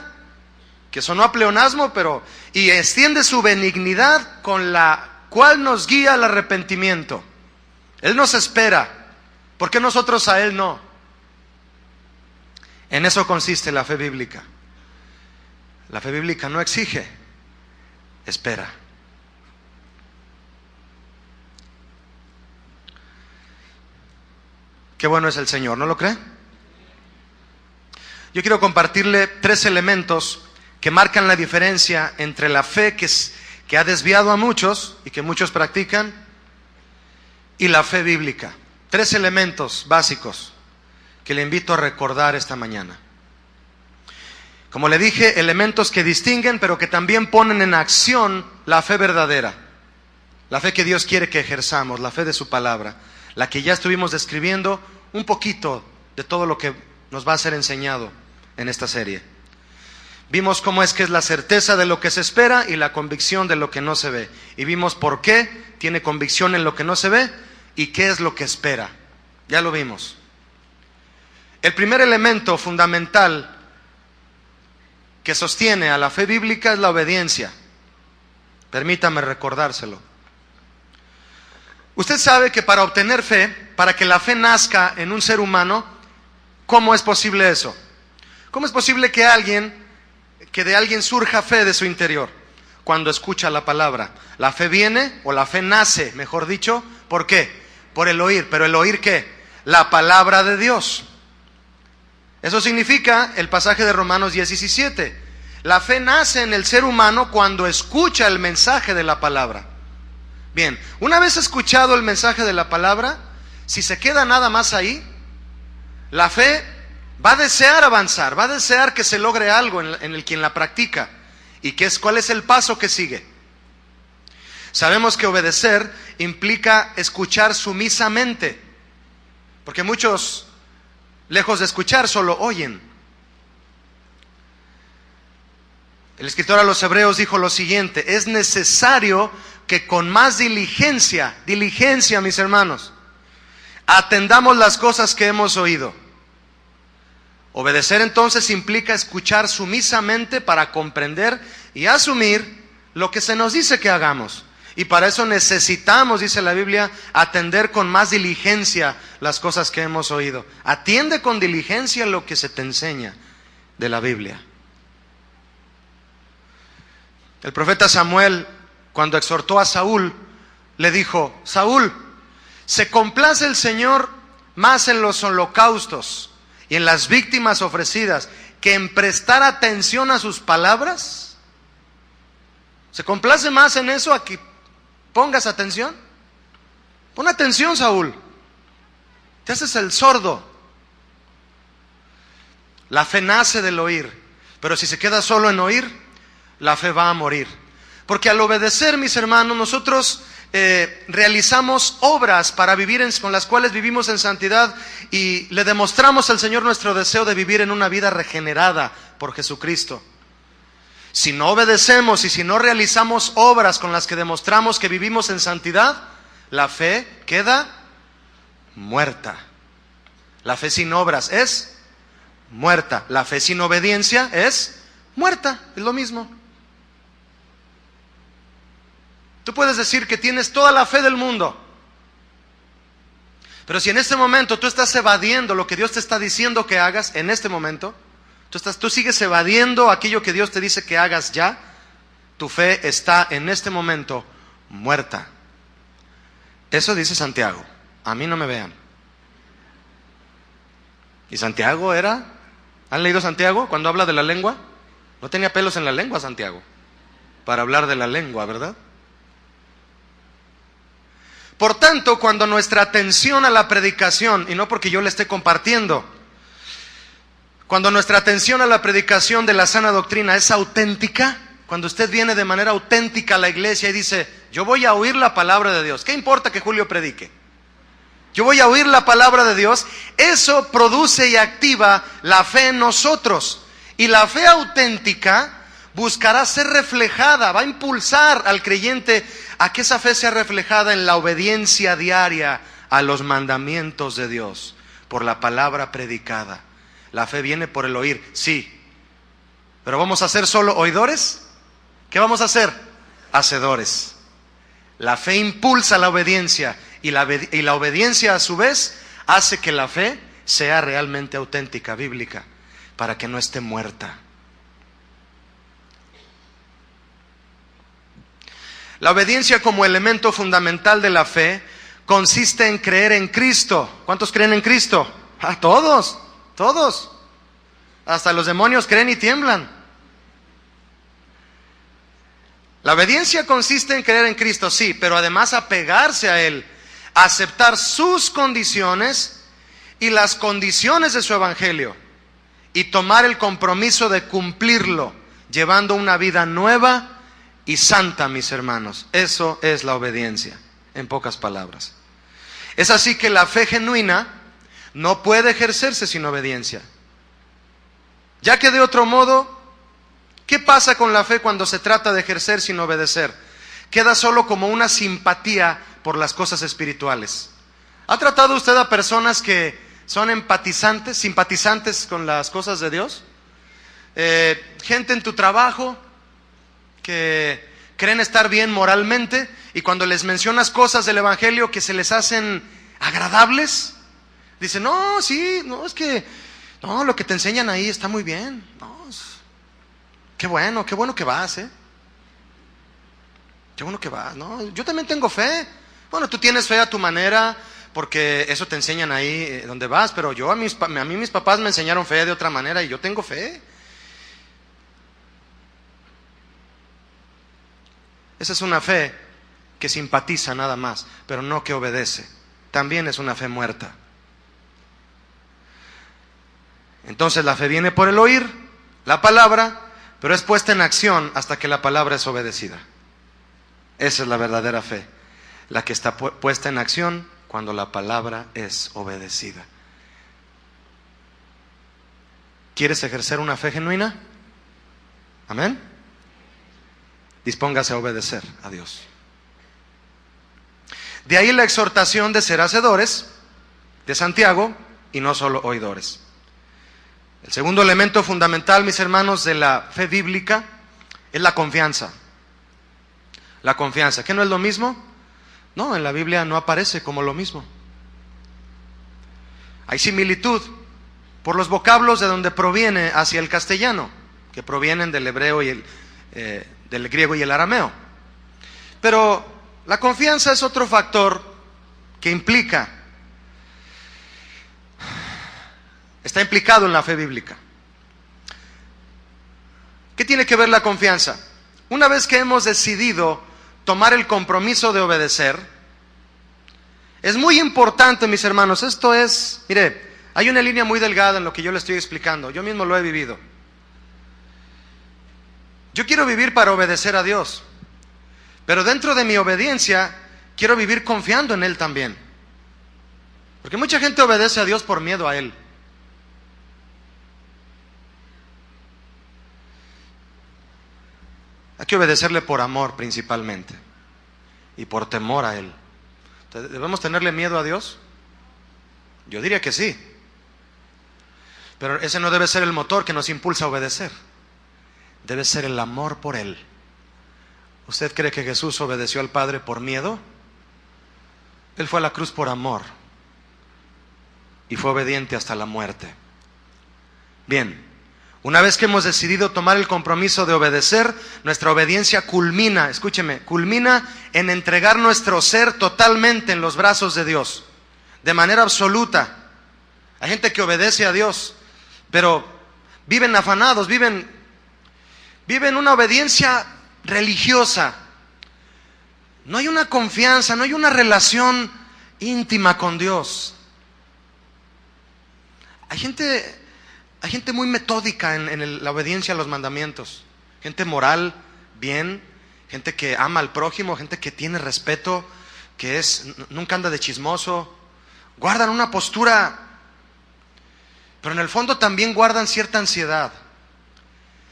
que sonó a pleonasmo, y extiende su benignidad con la cual nos guía al arrepentimiento. Él nos espera. ¿Por qué nosotros a Él no? En eso consiste la fe bíblica. La fe bíblica no exige, espera. Qué bueno es el Señor, ¿no lo cree? Yo quiero compartirle 3 elementos que marcan la diferencia entre la fe que ha desviado a muchos y que muchos practican y la fe bíblica. 3 elementos básicos que le invito a recordar esta mañana. Como le dije, elementos que distinguen, pero que también ponen en acción la fe verdadera. La fe que Dios quiere que ejerzamos, la fe de su palabra. La que ya estuvimos describiendo un poquito de todo lo que nos va a ser enseñado en esta serie. Vimos cómo es que es la certeza de lo que se espera y la convicción de lo que no se ve. Y vimos por qué tiene convicción en lo que no se ve y qué es lo que espera. Ya lo vimos. El primer elemento fundamental que sostiene a la fe bíblica es la obediencia. Permítame recordárselo. Usted sabe que para obtener fe, para que la fe nazca en un ser humano, ¿cómo es posible eso? ¿Cómo es posible que de alguien surja fe de su interior? Cuando escucha la palabra. La fe viene, o la fe nace, mejor dicho, ¿por qué? Por el oír. ¿Pero el oír qué? La palabra de Dios. Eso significa el pasaje de Romanos 10:17. La fe nace en el ser humano cuando escucha el mensaje de la palabra. Bien, una vez escuchado el mensaje de la palabra, si se queda nada más ahí, la fe va a desear avanzar, va a desear que se logre algo en el quien la practica. ¿Y cuál es el paso que sigue? Sabemos que obedecer implica escuchar sumisamente, porque muchos, lejos de escuchar, solo oyen. El escritor a los Hebreos dijo lo siguiente: es necesario que con más diligencia, mis hermanos, atendamos las cosas que hemos oído. Obedecer entonces implica escuchar sumisamente para comprender y asumir lo que se nos dice que hagamos. Y para eso necesitamos, dice la Biblia, atender con más diligencia las cosas que hemos oído. Atiende con diligencia lo que se te enseña de la Biblia. El profeta Samuel, cuando exhortó a Saúl, le dijo: Saúl, ¿se complace el Señor más en los holocaustos y en las víctimas ofrecidas que en prestar atención a sus palabras? ¿Se complace más en eso a que pongas atención? Pon atención, Saúl. Te haces el sordo. La fe nace del oír, pero si se queda solo en oír, la fe va a morir. Porque al obedecer, mis hermanos, nosotros realizamos obras para vivir con las cuales vivimos en santidad y le demostramos al Señor nuestro deseo de vivir en una vida regenerada por Jesucristo. Si no obedecemos y si no realizamos obras con las que demostramos que vivimos en santidad, la fe queda muerta. La fe sin obras es muerta. La fe sin obediencia es muerta. Es lo mismo. Tú puedes decir que tienes toda la fe del mundo, pero si en este momento tú estás evadiendo lo que Dios te está diciendo que hagas, en este momento, tú sigues evadiendo aquello que Dios te dice que hagas ya, tu fe está en este momento muerta. Eso dice Santiago. A mí no me vean. Y Santiago ¿han leído Santiago cuando habla de la lengua? No tenía pelos en la lengua Santiago para hablar de la lengua, ¿verdad? Por tanto, cuando nuestra atención a la predicación, y no porque yo le esté compartiendo, cuando nuestra atención a la predicación de la sana doctrina es auténtica, cuando usted viene de manera auténtica a la iglesia y dice: yo voy a oír la palabra de Dios, ¿qué importa que Julio predique? Yo voy a oír la palabra de Dios. Eso produce y activa la fe en nosotros. Y la fe auténtica buscará ser reflejada, va a impulsar al creyente a que esa fe sea reflejada en la obediencia diaria a los mandamientos de Dios, por la palabra predicada. La fe viene por el oír, sí. ¿Pero vamos a ser solo oidores? ¿Qué vamos a hacer? Hacedores. La fe impulsa la obediencia y la obediencia a su vez hace que la fe sea realmente auténtica, bíblica, para que no esté muerta. La obediencia como elemento fundamental de la fe consiste en creer en Cristo. ¿Cuántos creen en Cristo? Todos, todos. Hasta los demonios creen y tiemblan. La obediencia consiste en creer en Cristo, sí, pero además apegarse a Él, aceptar sus condiciones y las condiciones de su evangelio. y tomar el compromiso de cumplirlo, llevando una vida nueva y santa, mis hermanos. Eso es la obediencia, en pocas palabras. Es así que la fe genuina no puede ejercerse sin obediencia. Ya que de otro modo, ¿qué pasa con la fe cuando se trata de ejercer sin obedecer? Queda solo como una simpatía por las cosas espirituales. ¿Ha tratado usted a personas que son simpatizantes con las cosas de Dios? Gente en tu trabajo que creen estar bien moralmente y cuando les mencionas cosas del evangelio que se les hacen agradables, dicen, no, sí, no, es que no, lo que te enseñan ahí está muy bien. No, qué bueno que vas, qué bueno que vas. No, yo también tengo fe. Bueno, tú tienes fe a tu manera, porque eso te enseñan ahí donde vas, pero a mí mis papás me enseñaron fe de otra manera y yo tengo fe. Esa es una fe que simpatiza nada más, pero no que obedece. También es una fe muerta. Entonces la fe viene por el oír la palabra, pero es puesta en acción hasta que la palabra es obedecida. Esa es la verdadera fe, la que está puesta en acción cuando la palabra es obedecida. ¿Quieres ejercer una fe genuina? Amén. Dispóngase a obedecer a Dios. De ahí la exhortación de ser hacedores de Santiago y no solo oidores. El segundo elemento fundamental, mis hermanos, de la fe bíblica es la confianza. La confianza, ¿qué no es lo mismo? No, en la Biblia no aparece como lo mismo. Hay similitud por los vocablos de donde proviene hacia el castellano, que provienen del hebreo y del griego y el arameo. Pero la confianza es otro factor que está implicado en la fe bíblica. ¿Qué tiene que ver la confianza? Una vez que hemos decidido tomar el compromiso de obedecer, es muy importante, mis hermanos, mire, hay una línea muy delgada en lo que yo le estoy explicando, yo mismo lo he vivido. Yo quiero vivir para obedecer a Dios, pero dentro de mi obediencia quiero vivir confiando en Él también. Porque mucha gente obedece a Dios por miedo a Él. Hay que obedecerle por amor principalmente y por temor a Él. Entonces, ¿debemos tenerle miedo a Dios? Yo diría que sí. Pero ese no debe ser el motor que nos impulsa a obedecer. Debe ser el amor por Él. ¿Usted cree que Jesús obedeció al Padre por miedo? Él fue a la cruz por amor y fue obediente hasta la muerte. Bien. Una vez que hemos decidido tomar el compromiso de obedecer, nuestra obediencia culmina, escúcheme, culmina en entregar nuestro ser totalmente en los brazos de Dios, de manera absoluta. Hay gente que obedece a Dios, pero viven afanados, viven una obediencia religiosa. No hay una confianza, no hay una relación íntima con Dios. Hay gente muy metódica en la obediencia a los mandamientos. Gente moral, bien. Gente que ama al prójimo, gente que tiene respeto, nunca anda de chismoso. Guardan una postura, pero en el fondo también guardan cierta ansiedad.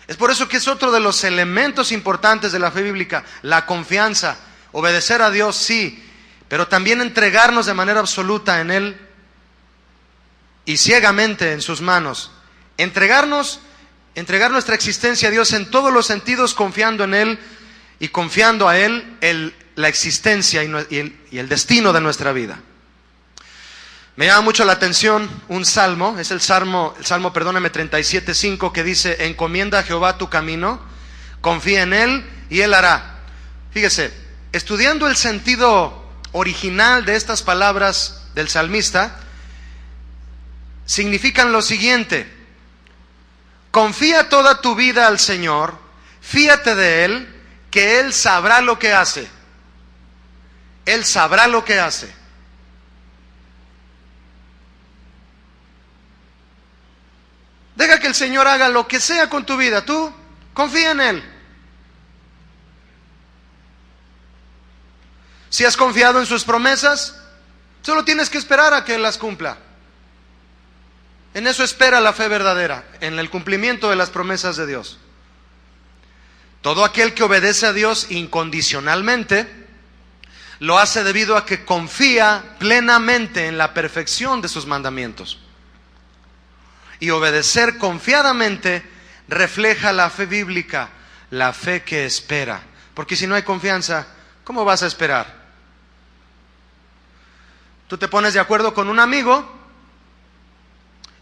Es por eso que es otro de los elementos importantes de la fe bíblica, la confianza. Obedecer a Dios, sí, pero también entregarnos de manera absoluta en Él y ciegamente en sus manos. Entregar nuestra existencia a Dios en todos los sentidos, confiando en Él y confiando a Él la existencia y el destino de nuestra vida. Me llama mucho la atención un salmo, es el salmo 37:5, que dice: encomienda a Jehová tu camino, confía en Él y Él hará. Fíjese, estudiando el sentido original de estas palabras del salmista, significan lo siguiente: confía toda tu vida al Señor, fíate de Él, que Él sabrá lo que hace. Él sabrá lo que hace. Deja que el Señor haga lo que sea con tu vida. Tú confía en Él. Si has confiado en sus promesas, solo tienes que esperar a que Él las cumpla. En eso espera la fe verdadera, en el cumplimiento de las promesas de Dios. Todo aquel que obedece a Dios incondicionalmente, lo hace debido a que confía plenamente en la perfección de sus mandamientos. Y obedecer confiadamente refleja la fe bíblica, la fe que espera. Porque si no hay confianza, ¿cómo vas a esperar? Tú te pones de acuerdo con un amigo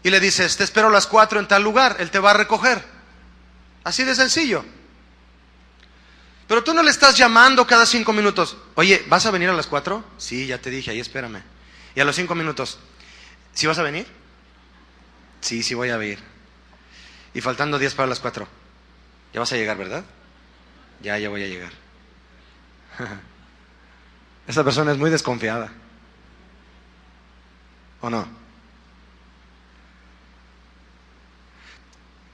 y le dices, te espero a las 4 en tal lugar, él te va a recoger. Así de sencillo. Pero tú no le estás llamando cada 5 minutos. Oye, ¿vas a venir a las 4? Sí, ya te dije, ahí espérame. Y a los 5 minutos, ¿sí vas a venir? Sí, sí voy a venir. Y faltando 10 para las 4. Ya vas a llegar, ¿verdad? Ya voy a llegar. Esa persona es muy desconfiada. ¿O no?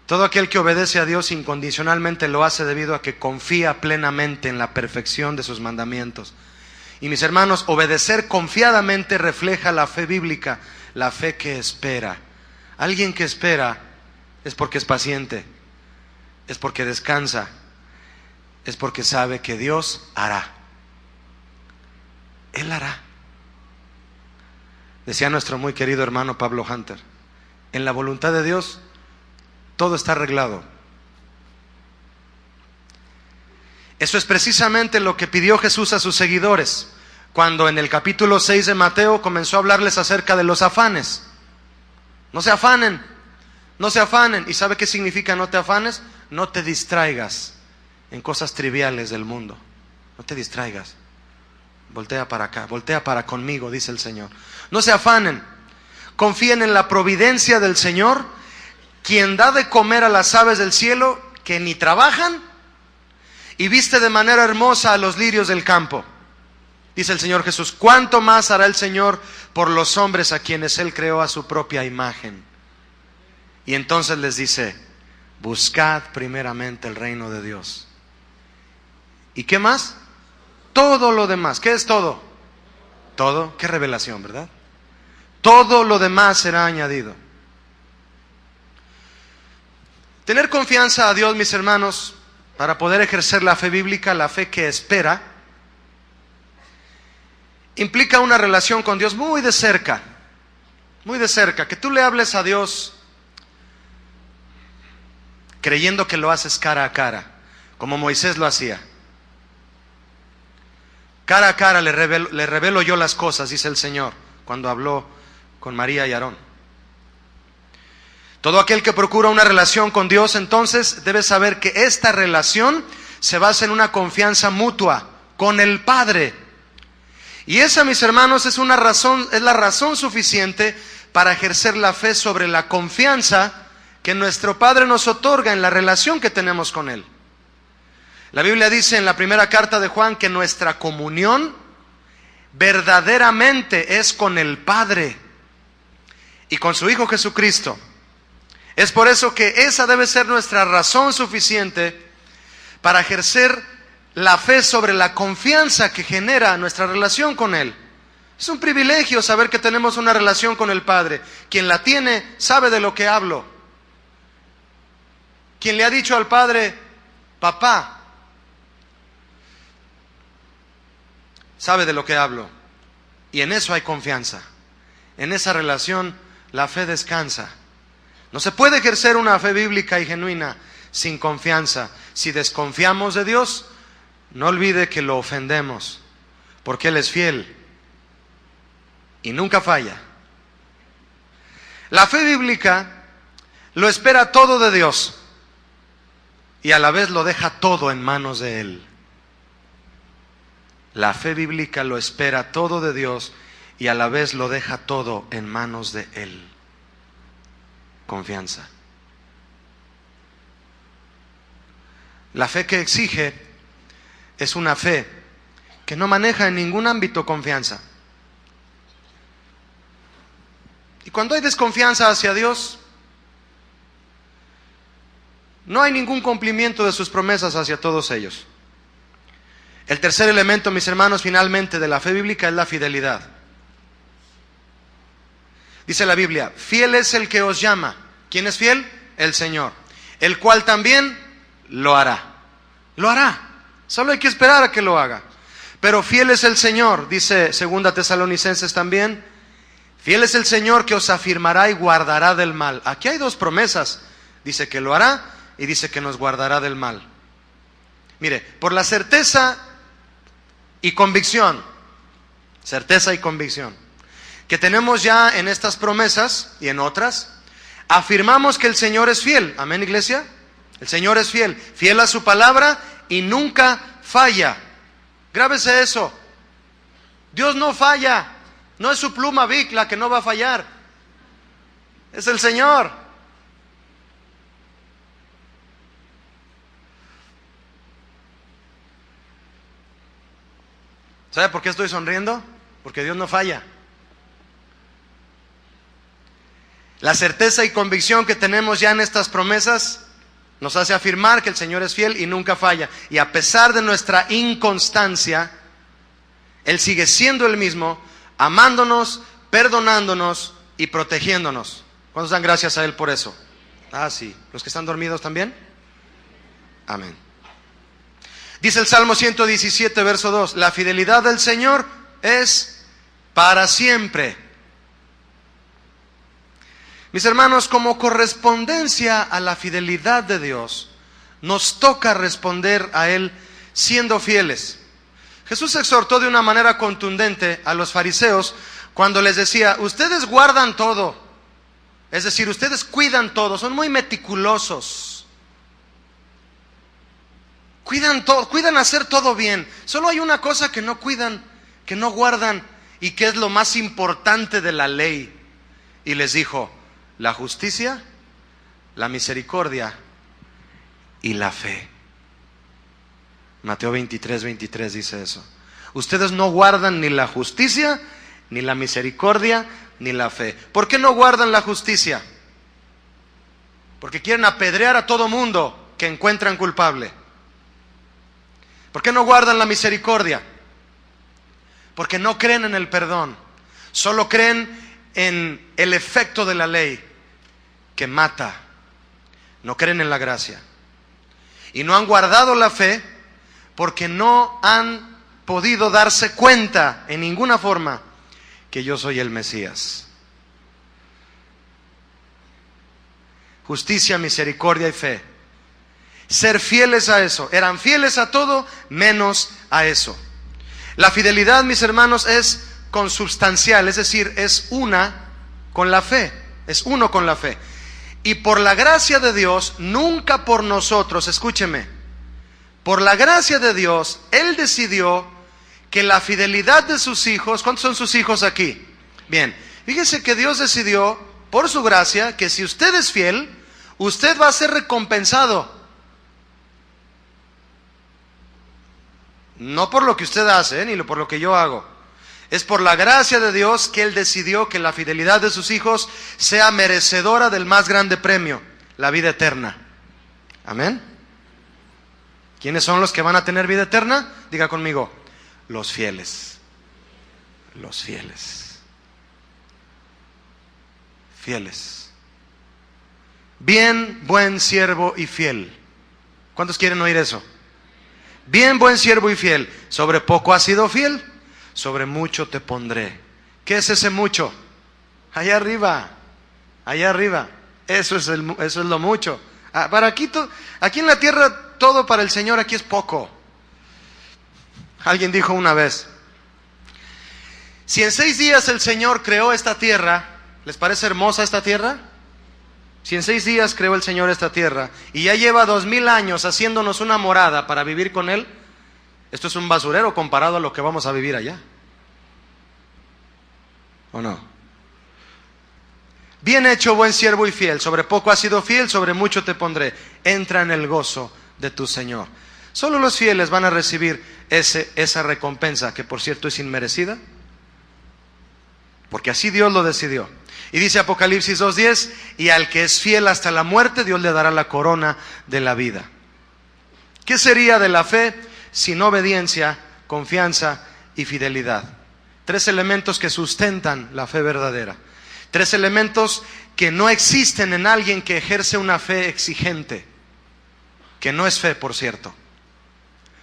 Todo aquel que obedece a Dios incondicionalmente lo hace debido a que confía plenamente en la perfección de sus mandamientos. Y mis hermanos, obedecer confiadamente refleja la fe bíblica, la fe que espera. Alguien que espera es porque es paciente, es porque descansa, es porque sabe que Dios hará. Él hará. Decía nuestro muy querido hermano Pablo Hunter, en la voluntad de Dios todo está arreglado. Eso es precisamente lo que pidió Jesús a sus seguidores cuando en el capítulo 6 de Mateo comenzó a hablarles acerca de los afanes. No se afanen, no se afanen. ¿Y sabe qué significa no te afanes? No te distraigas en cosas triviales del mundo. No te distraigas. Voltea para acá, voltea para conmigo, dice el Señor. No se afanen, confíen en la providencia del Señor, quien da de comer a las aves del cielo, que ni trabajan, y viste de manera hermosa a los lirios del campo. Dice el Señor Jesús, ¿cuánto más hará el Señor por los hombres a quienes Él creó a su propia imagen? Y entonces les dice, buscad primeramente el reino de Dios. ¿Y qué más? Todo lo demás. ¿Qué es todo? Todo. Qué revelación, ¿verdad? Todo lo demás será añadido. Tener confianza a Dios, mis hermanos, para poder ejercer la fe bíblica, la fe que espera, implica una relación con Dios muy de cerca, que tú le hables a Dios creyendo que lo haces cara a cara, como Moisés lo hacía. Cara a cara le revelo yo las cosas, dice el Señor, cuando habló con María y Aarón. Todo aquel que procura una relación con Dios, entonces, debe saber que esta relación se basa en una confianza mutua con el Padre. Y esa, mis hermanos, es la razón suficiente para ejercer la fe sobre la confianza que nuestro Padre nos otorga en la relación que tenemos con Él. La Biblia dice en la primera carta de Juan que nuestra comunión verdaderamente es con el Padre y con su Hijo Jesucristo. Es por eso que esa debe ser nuestra razón suficiente para ejercer la fe sobre la confianza que genera nuestra relación con Él. Es un privilegio saber que tenemos una relación con el Padre. Quien la tiene sabe de lo que hablo. Quien le ha dicho al Padre, papá, sabe de lo que hablo. Y en eso hay confianza. En esa relación la fe descansa. No se puede ejercer una fe bíblica y genuina sin confianza. Si desconfiamos de Dios, no olvide que lo ofendemos, porque Él es fiel y nunca falla. La fe bíblica lo espera todo de Dios y a la vez lo deja todo en manos de Él. La fe bíblica lo espera todo de Dios y a la vez lo deja todo en manos de Él. Confianza. La fe que exige es una fe que no maneja en ningún ámbito confianza. Y cuando hay desconfianza hacia Dios, No hay ningún cumplimiento de sus promesas hacia todos ellos. El tercer elemento, mis hermanos, finalmente de la fe bíblica es la fidelidad. Dice la Biblia, fiel es el que os llama. ¿Quién es fiel? El Señor. El cual también lo hará. Lo hará. Solo hay que esperar a que lo haga. Pero fiel es el Señor, dice 2 Tesalonicenses también. Fiel es el Señor que os afirmará y guardará del mal. Aquí hay dos promesas. Dice que lo hará y dice que nos guardará del mal. Mire, por la certeza y convicción que tenemos ya en estas promesas y en otras, afirmamos que el Señor es fiel. Amén, iglesia. El Señor es fiel, fiel a su palabra y nunca falla. Grábese eso. Dios no falla. No es su pluma Vic la que no va a fallar. Es el Señor. ¿Sabe por qué estoy sonriendo? Porque Dios no falla. La certeza y convicción que tenemos ya en estas promesas nos hace afirmar que el Señor es fiel y nunca falla. Y a pesar de nuestra inconstancia, Él sigue siendo el mismo, amándonos, perdonándonos y protegiéndonos. ¿Cuántos dan gracias a Él por eso? Ah, sí. ¿Los que están dormidos también? Amén. Dice el Salmo 117, verso 2, la fidelidad del Señor es para siempre. Mis hermanos, como correspondencia a la fidelidad de Dios, nos toca responder a Él siendo fieles. Jesús exhortó de una manera contundente a los fariseos cuando les decía, ustedes guardan todo, es decir, ustedes cuidan todo, son muy meticulosos. Cuidan todo, cuidan hacer todo bien. Solo hay una cosa que no cuidan, que no guardan y que es lo más importante de la ley. Y les dijo, la justicia, la misericordia y la fe. Mateo 23 dice eso. Ustedes no guardan ni la justicia, ni la misericordia, ni la fe. ¿Por qué no guardan la justicia? Porque quieren apedrear a todo mundo que encuentran culpable. ¿Por qué no guardan la misericordia? Porque no creen en el perdón. Solo creen en el efecto de la ley que mata. No creen en la gracia. Y no han guardado la fe porque no han podido darse cuenta en ninguna forma que yo soy el Mesías. Justicia, misericordia y fe. Ser fieles a eso. Eran fieles a todo menos a eso. La fidelidad, mis hermanos, es consubstancial, es decir, es una con la fe. Es uno con la fe. Y por la gracia de Dios, nunca por nosotros, escúcheme, por la gracia de Dios, Él decidió que la fidelidad de sus hijos, ¿cuántos son sus hijos aquí? Bien, fíjese que Dios decidió, por su gracia, que si usted es fiel, usted va a ser recompensado. No por lo que usted hace, ni por lo que yo hago. Es por la gracia de Dios que Él decidió que la fidelidad de sus hijos sea merecedora del más grande premio, la vida eterna. Amén. ¿Quiénes son los que van a tener vida eterna? Diga conmigo, los fieles. Los fieles. Fieles. Bien, buen siervo y fiel. ¿Cuántos quieren oír eso? Bien, buen siervo y fiel. Sobre poco has sido fiel, sobre mucho te pondré. ¿Qué es ese mucho? Allá arriba. Allá arriba. Eso es lo mucho. Para aquí en la tierra todo para el Señor aquí es poco. Alguien dijo una vez, si en 6 días el Señor creó esta tierra, ¿les parece hermosa esta tierra? Si en 6 días creó el Señor esta tierra y ya lleva 2000 años haciéndonos una morada para vivir con Él, esto es un basurero comparado a lo que vamos a vivir allá. ¿O no? Bien hecho, buen siervo y fiel. Sobre poco has sido fiel, sobre mucho te pondré. Entra en el gozo de tu Señor. Solo los fieles van a recibir esa recompensa, que por cierto es inmerecida. porque así Dios lo decidió. Y dice Apocalipsis 2:10, y al que es fiel hasta la muerte, Dios le dará la corona de la vida. ¿Qué sería de la fe sin obediencia, confianza y fidelidad? 3 elementos que sustentan la fe verdadera. 3 elementos que no existen en alguien que ejerce una fe exigente, que no es fe, por cierto.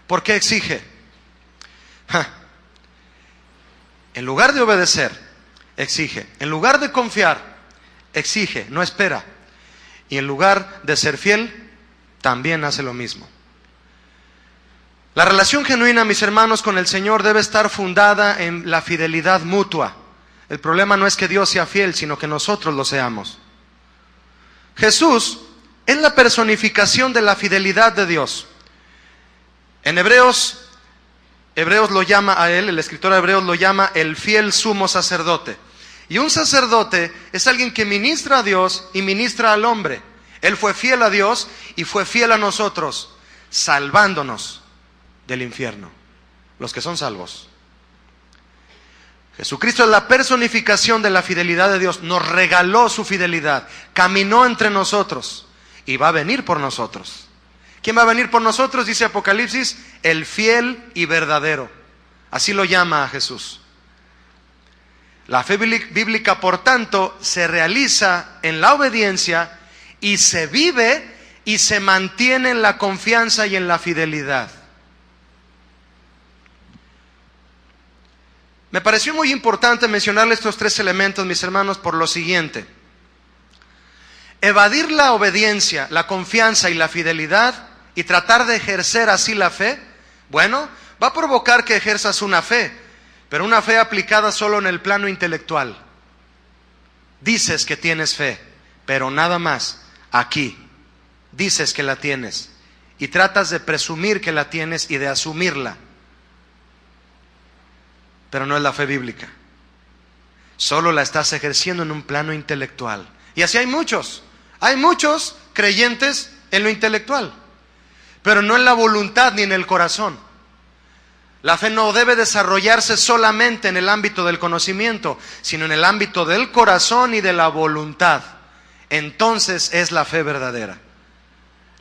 ¿Por qué exige? En lugar de obedecer, exige. En lugar de confiar, exige, no espera. Y en lugar de ser fiel, también hace lo mismo. La relación genuina, mis hermanos, con el Señor debe estar fundada en la fidelidad mutua. El problema no es que Dios sea fiel, sino que nosotros lo seamos. Jesús es la personificación de la fidelidad de Dios. En Hebreos lo llama a él, el escritor de Hebreos lo llama el fiel sumo sacerdote. Y un sacerdote es alguien que ministra a Dios y ministra al hombre. Él fue fiel a Dios y fue fiel a nosotros, salvándonos del infierno, los que son salvos. Jesucristo es la personificación de la fidelidad de Dios. Nos regaló su fidelidad, caminó entre nosotros y va a venir por nosotros. ¿Quién va a venir por nosotros? Dice Apocalipsis, el fiel y verdadero. Así lo llama a Jesús. La fe bíblica, por tanto, se realiza en la obediencia y se vive y se mantiene en la confianza y en la fidelidad. Me pareció muy importante mencionarle estos 3 elementos, mis hermanos, por lo siguiente. Evadir la obediencia, la confianza y la fidelidad y tratar de ejercer así la fe, bueno, va a provocar que ejerzas una fe, pero una fe aplicada solo en el plano intelectual. Dices que tienes fe, pero nada más, aquí, dices que la tienes y tratas de presumir que la tienes y de asumirla. Pero no es la fe bíblica. Solo la estás ejerciendo en un plano intelectual. Y así hay muchos creyentes en lo intelectual, pero no en la voluntad ni en el corazón. La fe no debe desarrollarse solamente en el ámbito del conocimiento, sino en el ámbito del corazón y de la voluntad. Entonces es la fe verdadera,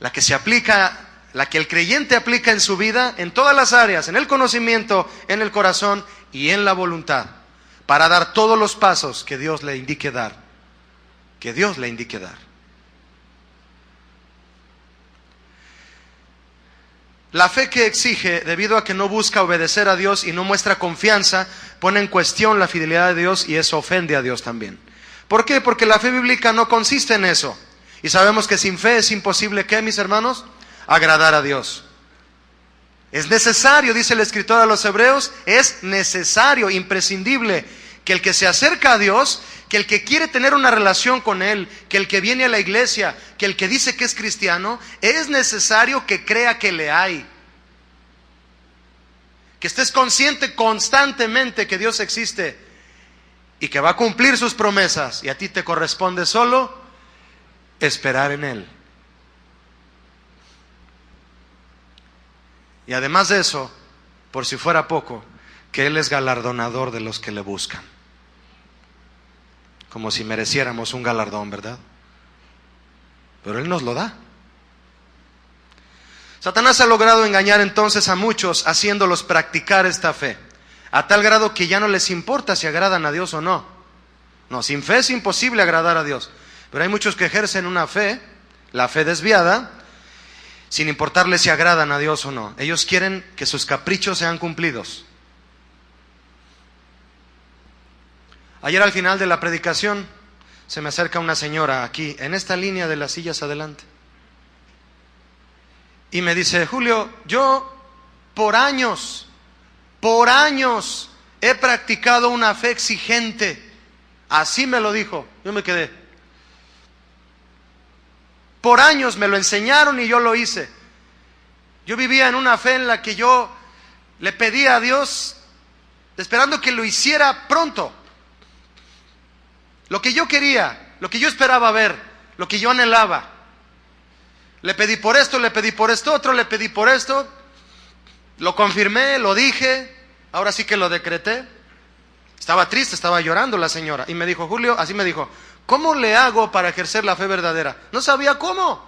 la que se aplica, la que el creyente aplica en su vida, en todas las áreas, en el conocimiento, en el corazón y en la voluntad, para dar todos los pasos que Dios le indique dar. Que Dios le indique dar. La fe que exige, debido a que no busca obedecer a Dios y no muestra confianza, pone en cuestión la fidelidad de Dios y eso ofende a Dios también. ¿Por qué? Porque la fe bíblica no consiste en eso. Y sabemos que sin fe es imposible, ¿qué, mis hermanos? Agradar a Dios. Es necesario, dice el escritor a los Hebreos, es necesario, imprescindible, que el que se acerca a Dios, que el que quiere tener una relación con Él, que el que viene a la iglesia, que el que dice que es cristiano, es necesario que crea que le hay. Que estés consciente constantemente que Dios existe y que va a cumplir sus promesas y a ti te corresponde solo esperar en Él. Y además de eso, por si fuera poco, que Él es galardonador de los que le buscan. Como si mereciéramos un galardón, ¿verdad? Pero Él nos lo da. Satanás ha logrado engañar entonces a muchos, haciéndolos practicar esta fe, a tal grado que ya no les importa si agradan a Dios o no. No, sin fe es imposible agradar a Dios. Pero hay muchos que ejercen una fe, la fe desviada, sin importarles si agradan a Dios o no. Ellos quieren que sus caprichos sean cumplidos. Ayer al final de la predicación se me acerca una señora aquí, en esta línea de las sillas adelante. Y me dice, Julio, yo por años he practicado una fe exigente. Así me lo dijo. Yo me quedé. Por años me lo enseñaron y yo lo hice. Yo vivía en una fe en la que yo le pedía a Dios, esperando que lo hiciera pronto. Lo que yo quería, lo que yo esperaba ver, lo que yo anhelaba. Le pedí por esto, le pedí por esto otro, le pedí por esto. Lo confirmé, lo dije, ahora sí que lo decreté. Estaba triste, estaba llorando la señora. Y me dijo, Julio, así me dijo, ¿cómo le hago para ejercer la fe verdadera? No sabía cómo.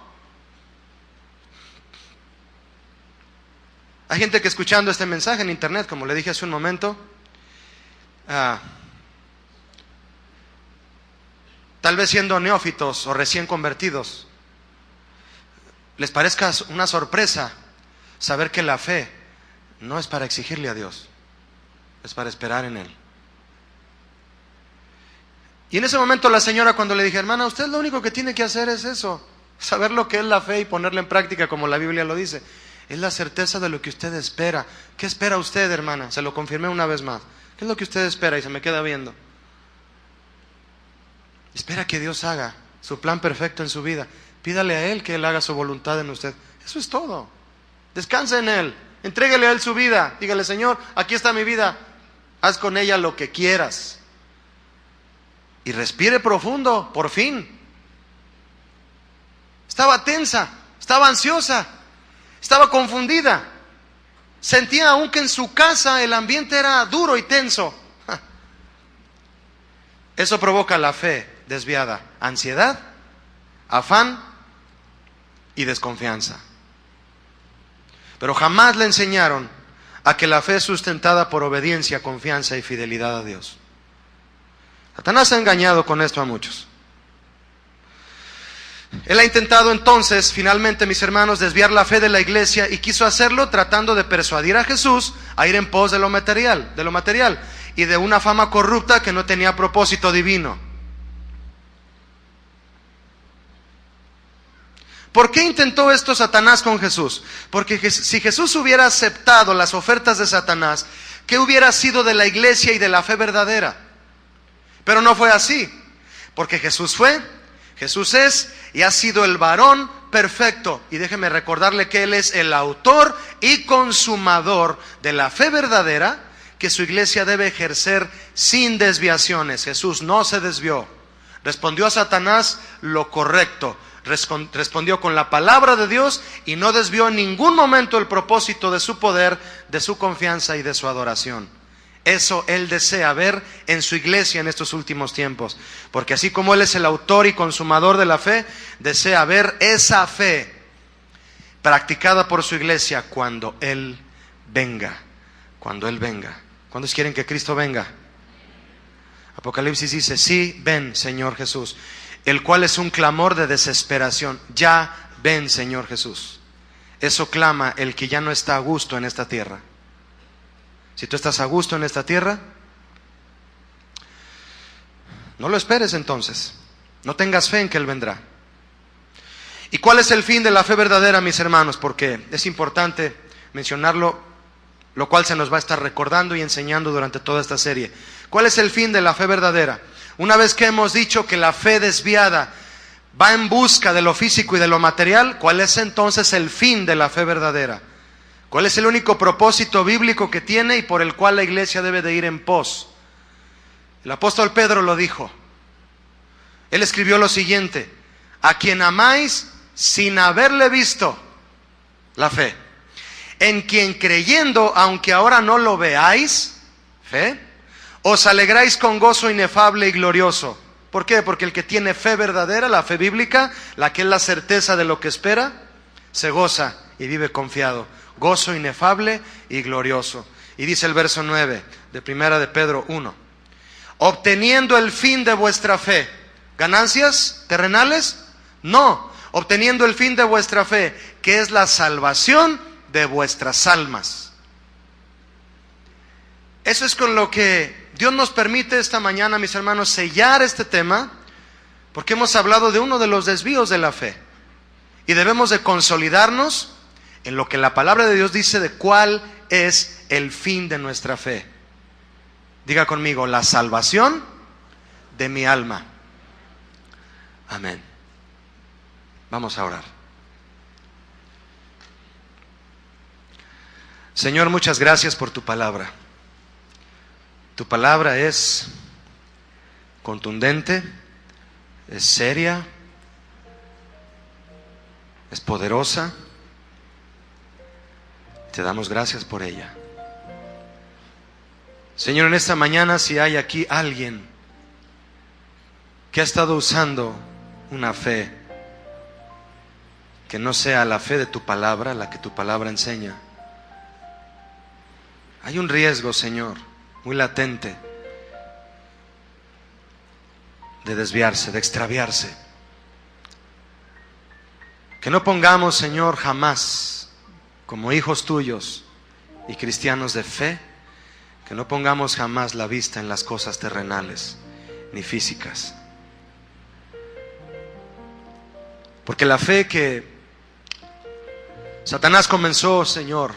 Hay gente que escuchando este mensaje en internet, como le dije hace un momento, tal vez siendo neófitos o recién convertidos, les parezca una sorpresa saber que la fe no es para exigirle a Dios, es para esperar en Él. Y en ese momento la señora, cuando le dije, hermana, usted lo único que tiene que hacer es eso, saber lo que es la fe y ponerla en práctica como la Biblia lo dice. Es la certeza de lo que usted espera. ¿Qué espera usted, hermana? Se lo confirmé una vez más. ¿Qué es lo que usted espera? Y se me queda viendo. Espera que Dios haga su plan perfecto en su vida. Pídale a Él que Él haga su voluntad en usted. Eso es todo. Descanse en Él. Entréguele a Él su vida. Dígale, Señor, aquí está mi vida. Haz con ella lo que quieras. Y respire profundo, por fin. Estaba tensa, estaba ansiosa, estaba confundida. Sentía aún que en su casa el ambiente era duro y tenso. Eso provoca la fe desviada, ansiedad, afán y desconfianza. Pero jamás le enseñaron a que la fe es sustentada por obediencia, confianza y fidelidad a Dios. Satanás ha engañado con esto a muchos. Él ha intentado entonces, finalmente, mis hermanos, desviar la fe de la iglesia y quiso hacerlo tratando de persuadir a Jesús a ir en pos de lo material y de una fama corrupta que no tenía propósito divino. ¿Por qué intentó esto Satanás con Jesús? Porque si Jesús hubiera aceptado las ofertas de Satanás, ¿qué hubiera sido de la iglesia y de la fe verdadera? Pero no fue así, porque Jesús es y ha sido el varón perfecto. Y déjeme recordarle que Él es el autor y consumador de la fe verdadera que su iglesia debe ejercer sin desviaciones. Jesús no se desvió. Respondió a Satanás lo correcto. Respondió con la palabra de Dios y no desvió en ningún momento el propósito de su poder, de su confianza y de su adoración. Eso Él desea ver en su iglesia en estos últimos tiempos. Porque así como Él es el autor y consumador de la fe, desea ver esa fe practicada por su iglesia cuando Él venga. Cuando Él venga. ¿Cuántos quieren que Cristo venga? Apocalipsis dice, sí, ven, Señor Jesús. El cual es un clamor de desesperación. Ya ven, Señor Jesús. Eso clama el que ya no está a gusto en esta tierra. Si tú estás a gusto en esta tierra, no lo esperes entonces. No tengas fe en que Él vendrá. ¿Y cuál es el fin de la fe verdadera, mis hermanos? Porque es importante mencionarlo, lo cual se nos va a estar recordando y enseñando durante toda esta serie. ¿Cuál es el fin de la fe verdadera? Una vez que hemos dicho que la fe desviada va en busca de lo físico y de lo material, ¿cuál es entonces el fin de la fe verdadera? ¿Cuál es el único propósito bíblico que tiene y por el cual la iglesia debe de ir en pos? El apóstol Pedro lo dijo. Él escribió lo siguiente: a quien amáis sin haberle visto, la fe. En quien creyendo, aunque ahora no lo veáis, fe, os alegráis con gozo inefable y glorioso. ¿Por qué? Porque el que tiene fe verdadera, la fe bíblica, la que es la certeza de lo que espera, se goza y vive confiado. Gozo inefable y glorioso. Y dice el verso 9 de primera de Pedro 1. Obteniendo el fin de vuestra fe. ¿Ganancias terrenales? No. Obteniendo el fin de vuestra fe, que es la salvación de vuestras almas. Eso es con lo que Dios nos permite esta mañana, mis hermanos, sellar este tema, porque hemos hablado de uno de los desvíos de la fe. Y debemos de consolidarnos en lo que la palabra de Dios dice de cuál es el fin de nuestra fe. Diga conmigo, la salvación de mi alma. Amén. Vamos a orar. Señor, muchas gracias por tu palabra. Tu palabra es contundente, es seria, es poderosa. Te damos gracias por ella. Señor, en esta mañana, si hay aquí alguien que ha estado usando una fe que no sea la fe de tu palabra, la que tu palabra enseña, hay un riesgo, Señor, muy latente de desviarse, de extraviarse. Que no pongamos, Señor, jamás, como hijos tuyos y cristianos de fe, que no pongamos jamás la vista en las cosas terrenales ni físicas. Porque la fe que Satanás comenzó, Señor,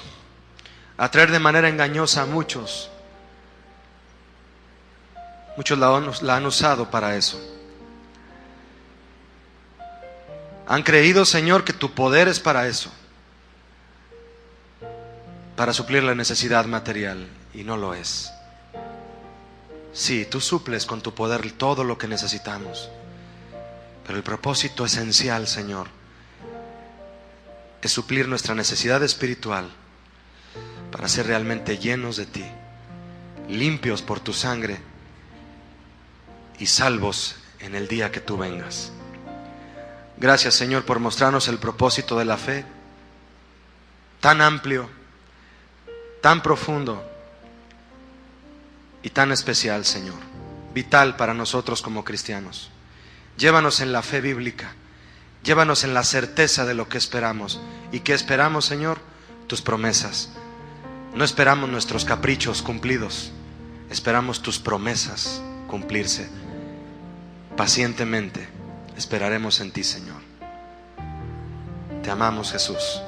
a traer de manera engañosa a muchos, muchos la han usado para eso. Han creído, Señor, que tu poder es para eso, para suplir la necesidad material, y no lo es. Sí, tú suples con tu poder todo lo que necesitamos, pero el propósito esencial, Señor, es suplir nuestra necesidad espiritual para ser realmente llenos de ti, limpios por tu sangre y salvos en el día que tú vengas. Gracias, Señor, por mostrarnos el propósito de la fe, tan amplio, tan profundo y tan especial, Señor, vital para nosotros como cristianos. Llévanos en la fe bíblica, llévanos en la certeza de lo que esperamos. ¿Y qué esperamos, Señor? Tus promesas. No esperamos nuestros caprichos cumplidos, esperamos tus promesas cumplirse. Pacientemente esperaremos en ti, Señor. Te amamos, Jesús,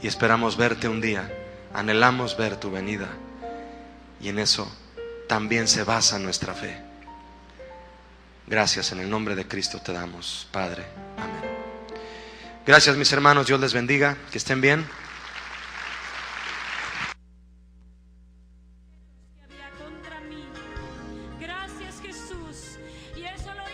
y esperamos verte un día. Anhelamos ver tu venida, y en eso también se basa nuestra fe. Gracias, en el nombre de Cristo te damos, Padre. Amén. Gracias, mis hermanos, Dios les bendiga, que estén bien. Gracias, Jesús, y eso lo